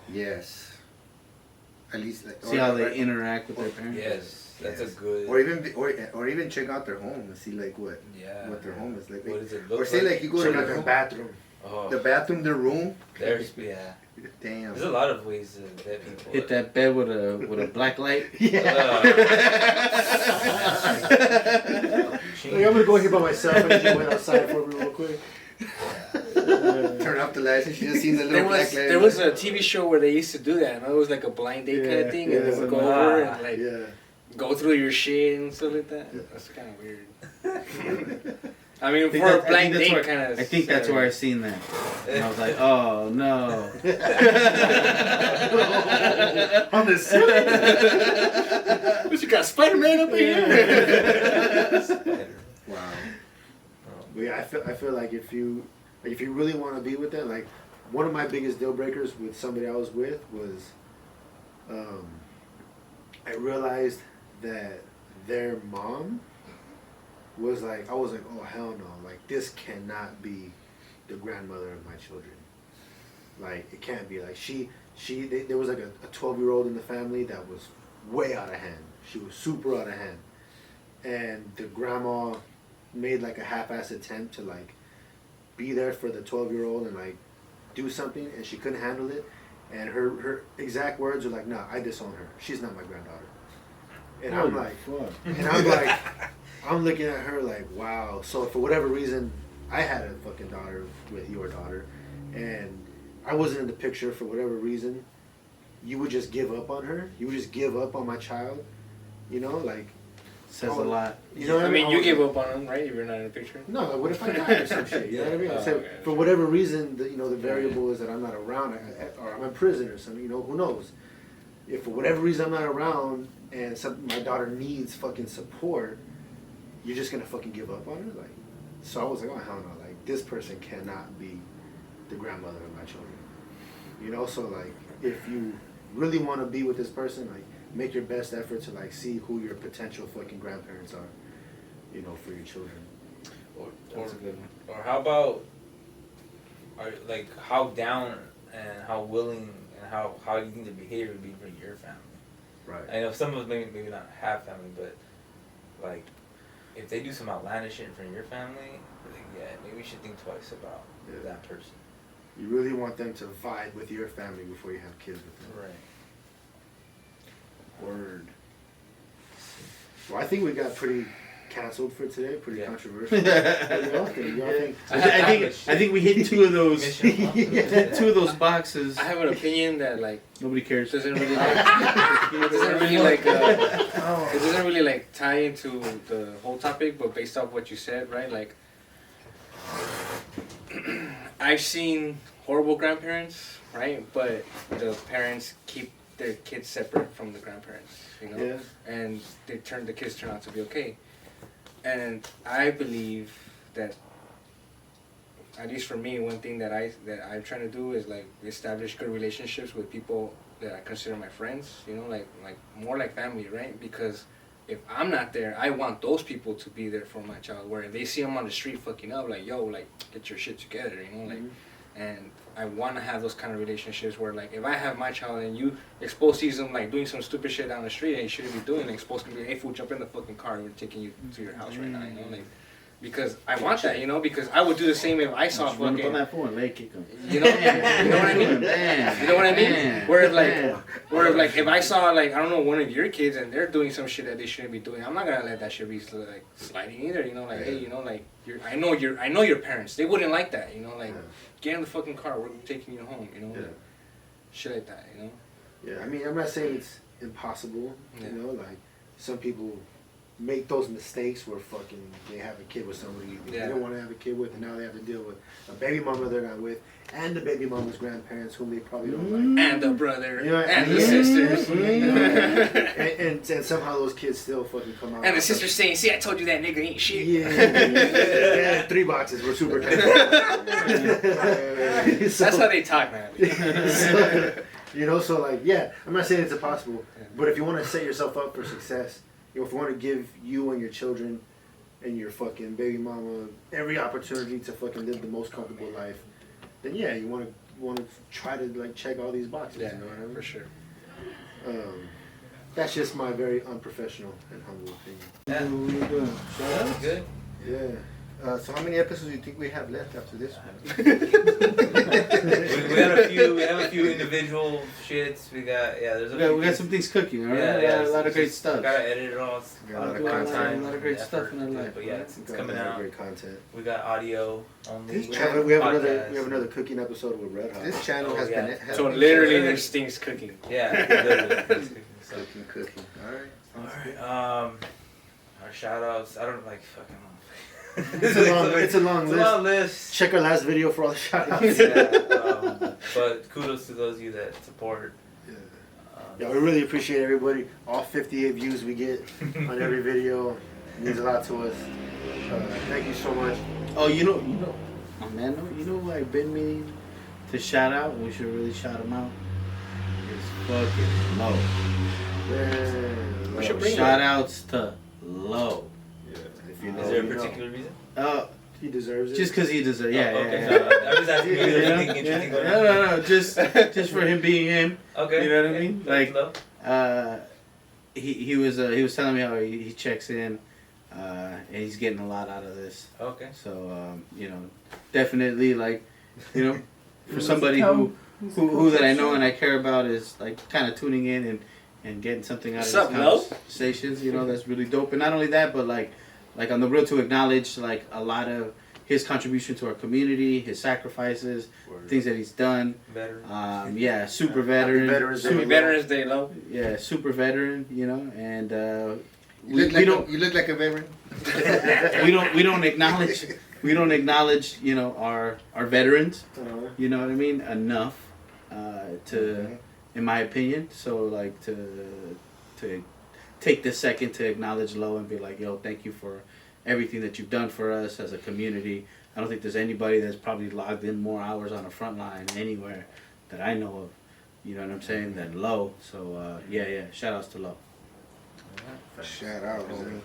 Yes. At least see how they interact with their parents. Yes, that's a good. Or even check out their home and see like what their home is like. What does it look or say like you go to their bathroom. Oh. The bathroom, their room. Damn. There's a lot of ways to vet people. Hit that bed with a black light. Yeah. machine. Like, I'm gonna go here by myself and just wait outside for me real quick. Turn off the lights and she just seen the little black lady. There was a TV show where they used to do that. And it was like a blind date kind of thing, and they would go over and like go through your shit and stuff like that. That's kind of weird. I mean, for a blind date kind of. I think that's where I seen that. And I was like, oh no. On the ceiling. But you got Spider-Man up here. Wow. But yeah, I feel like if you really want to be with them, like one of my biggest deal breakers with somebody I was with was, I realized that their mom was like, I was like, oh hell no, like this cannot be the grandmother of my children. Like it can't be. Like there was like a 12-year-old in the family that was way out of hand. She was super out of hand, and the grandma made like a half-assed attempt to like be there for the 12-year-old and like do something, and she couldn't handle it, and her exact words were like, no, I disown her, she's not my granddaughter. And I'm like, I'm looking at her like, wow. So for whatever reason, I had a fucking daughter with your daughter, and I wasn't in the picture for whatever reason. You would just give up on her, you would just give up on my child, you know, like. Says a lot. You know what I mean, you gave up on him, right? If you're not in the picture. No, like, what if I died or some shit? You know what I mean? I said, okay. for whatever reason, the variable is that I'm not around, or I'm in prison or something. You know, who knows? If for whatever reason I'm not around and my daughter needs fucking support, you're just gonna fucking give up on her? Like, so I was like, oh hell no! Like this person cannot be the grandmother of my children. You know, so like if you really want to be with this person, like. Make your best effort to like see who your potential fucking grandparents are, you know, for your children. That's a good one. Or how about, like how down and how willing and how you think the behavior would be for your family. Right. I know some of us maybe not have family, but like if they do some outlandish shit in front of your family, like, yeah, maybe you should think twice about that person. You really want them to vibe with your family before you have kids with them. Right. Word. Well, I think we got pretty canceled for today. Pretty controversial. What do y'all think? Y'all think? I think we hit two of those. Two of those boxes. I have an opinion that like nobody cares. Doesn't really like, it doesn't really like tie into the whole topic, but based off what you said, right? Like I've seen horrible grandparents, right? But the parents keep their kids separate from the grandparents, you know? Yeah. And the kids turn out to be okay. And I believe that, at least for me, one thing that I'm trying to do is like establish good relationships with people that I consider my friends, you know, like more like family, right? Because if I'm not there, I want those people to be there for my child, where if they see them on the street fucking up, like, yo, like, get your shit together, you know, like, and I want to have those kind of relationships where, like, if I have my child and you sees them, like, doing some stupid shit down the street and you shouldn't be doing, like, supposed to be, hey, fool, jump in the fucking car, we're taking you to your house right now, you know, like, because I want that, you know, because I would do the same if I saw fucking, on that phone, leg kick him. you know what I mean? You know what I mean? Where like if I saw, like, I don't know, one of your kids and they're doing some shit that they shouldn't be doing, I'm not gonna let that shit be like sliding either, you know, like, hey, you know, like, I know your parents, they wouldn't like that, you know, like, get in the fucking car, we're taking you home, you know, like, shit like that, you know. Yeah, I mean, I'm not saying it's impossible, you know, like some people make those mistakes where fucking they have a kid with somebody they don't want to have a kid with, and now they have to deal with a baby mama they're not with, and the baby mama's grandparents whom they probably don't like, and the brother, you know, and the sisters, and somehow those kids still fucking come out. And the sister's saying, "See, I told you that nigga ain't shit." Yeah, 3 boxes. We're super tight. That's how they talk, man. So, you know, so like, yeah, I'm not saying it's impossible, but if you want to set yourself up for success, you know, if you want to give you and your children and your fucking baby mama every opportunity to fucking live the most comfortable life, then yeah, you want to try to like check all these boxes. Yeah, you know what I mean? for sure. That's just my very unprofessional and humble opinion. Yeah. What are we doing? That was good. Yeah. So how many episodes do you think we have left after this one? we have a few individual shits. We got We got some things cooking, all right? Yeah, a lot of great stuff. Gotta edit it all. Got a lot of A content. lot of great stuff in our life. But yeah, it's Got coming a lot of out. Great content. We got audio only. This We channel- have Podcast. another cooking episode with Red Hot. This channel Oh, has yeah. been. Has So been literally, there's things cooking. Yeah. Literally. So, cooking. All right. all right. Our shout outs. I don't like fucking. It's a long list. It's a long list. Check our last video for all the shout outs. Yeah, but kudos to those of you that support. Yeah, we really appreciate everybody. All 58 views we get on every video means a lot to us. Thank you so much. Oh, on that note, who I've been meaning to shout out? We should really shout him out. It's fucking Low. Man, We should bring Shout outs to Low. if you know, Is there a you know. particular reason? He deserves it. Just because he deserves. Yeah, Oh, okay. yeah. No, I'm just asking if there's anything interesting going on. No. Just for him being him. Okay. You know what I okay. mean? That's Like, low. he was telling me how he checks in, and he's getting a lot out of this. Okay. So definitely for somebody who that I know and I care about is like kind of tuning in and getting something out What's of up, these Lo? conversations. That's really dope. And not only that, but like on the real, to acknowledge like a lot of his contribution to our community, his sacrifices, things that he's done. Better. Super veteran. Veterans Day. Happy Veterans Day, Lo. Yeah, super veteran. And You look like a veteran. we don't acknowledge our veterans. You know what I mean? Enough in my opinion. So like to take this second to acknowledge Lo and be like, yo, thank you for everything that you've done for us as a community. I don't think there's anybody that's probably logged in more hours on the front line anywhere that I know of. You know what I'm saying? Than Lo. So yeah. Shout outs to Lo. Shout out, homie.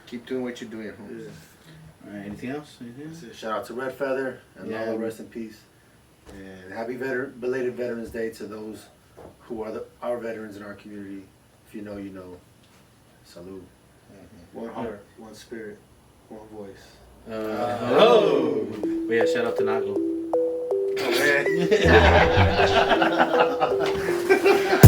Keep doing what you're doing, homie. All right. Anything else? Shout out to Red Feather and Yeah. Lalo, rest in peace. And happy belated Veterans Day to those who are our veterans in our community. If you know, you know. Salute. One heart, one spirit, one voice. Hello. But yeah, shout out to Nago. Oh, man.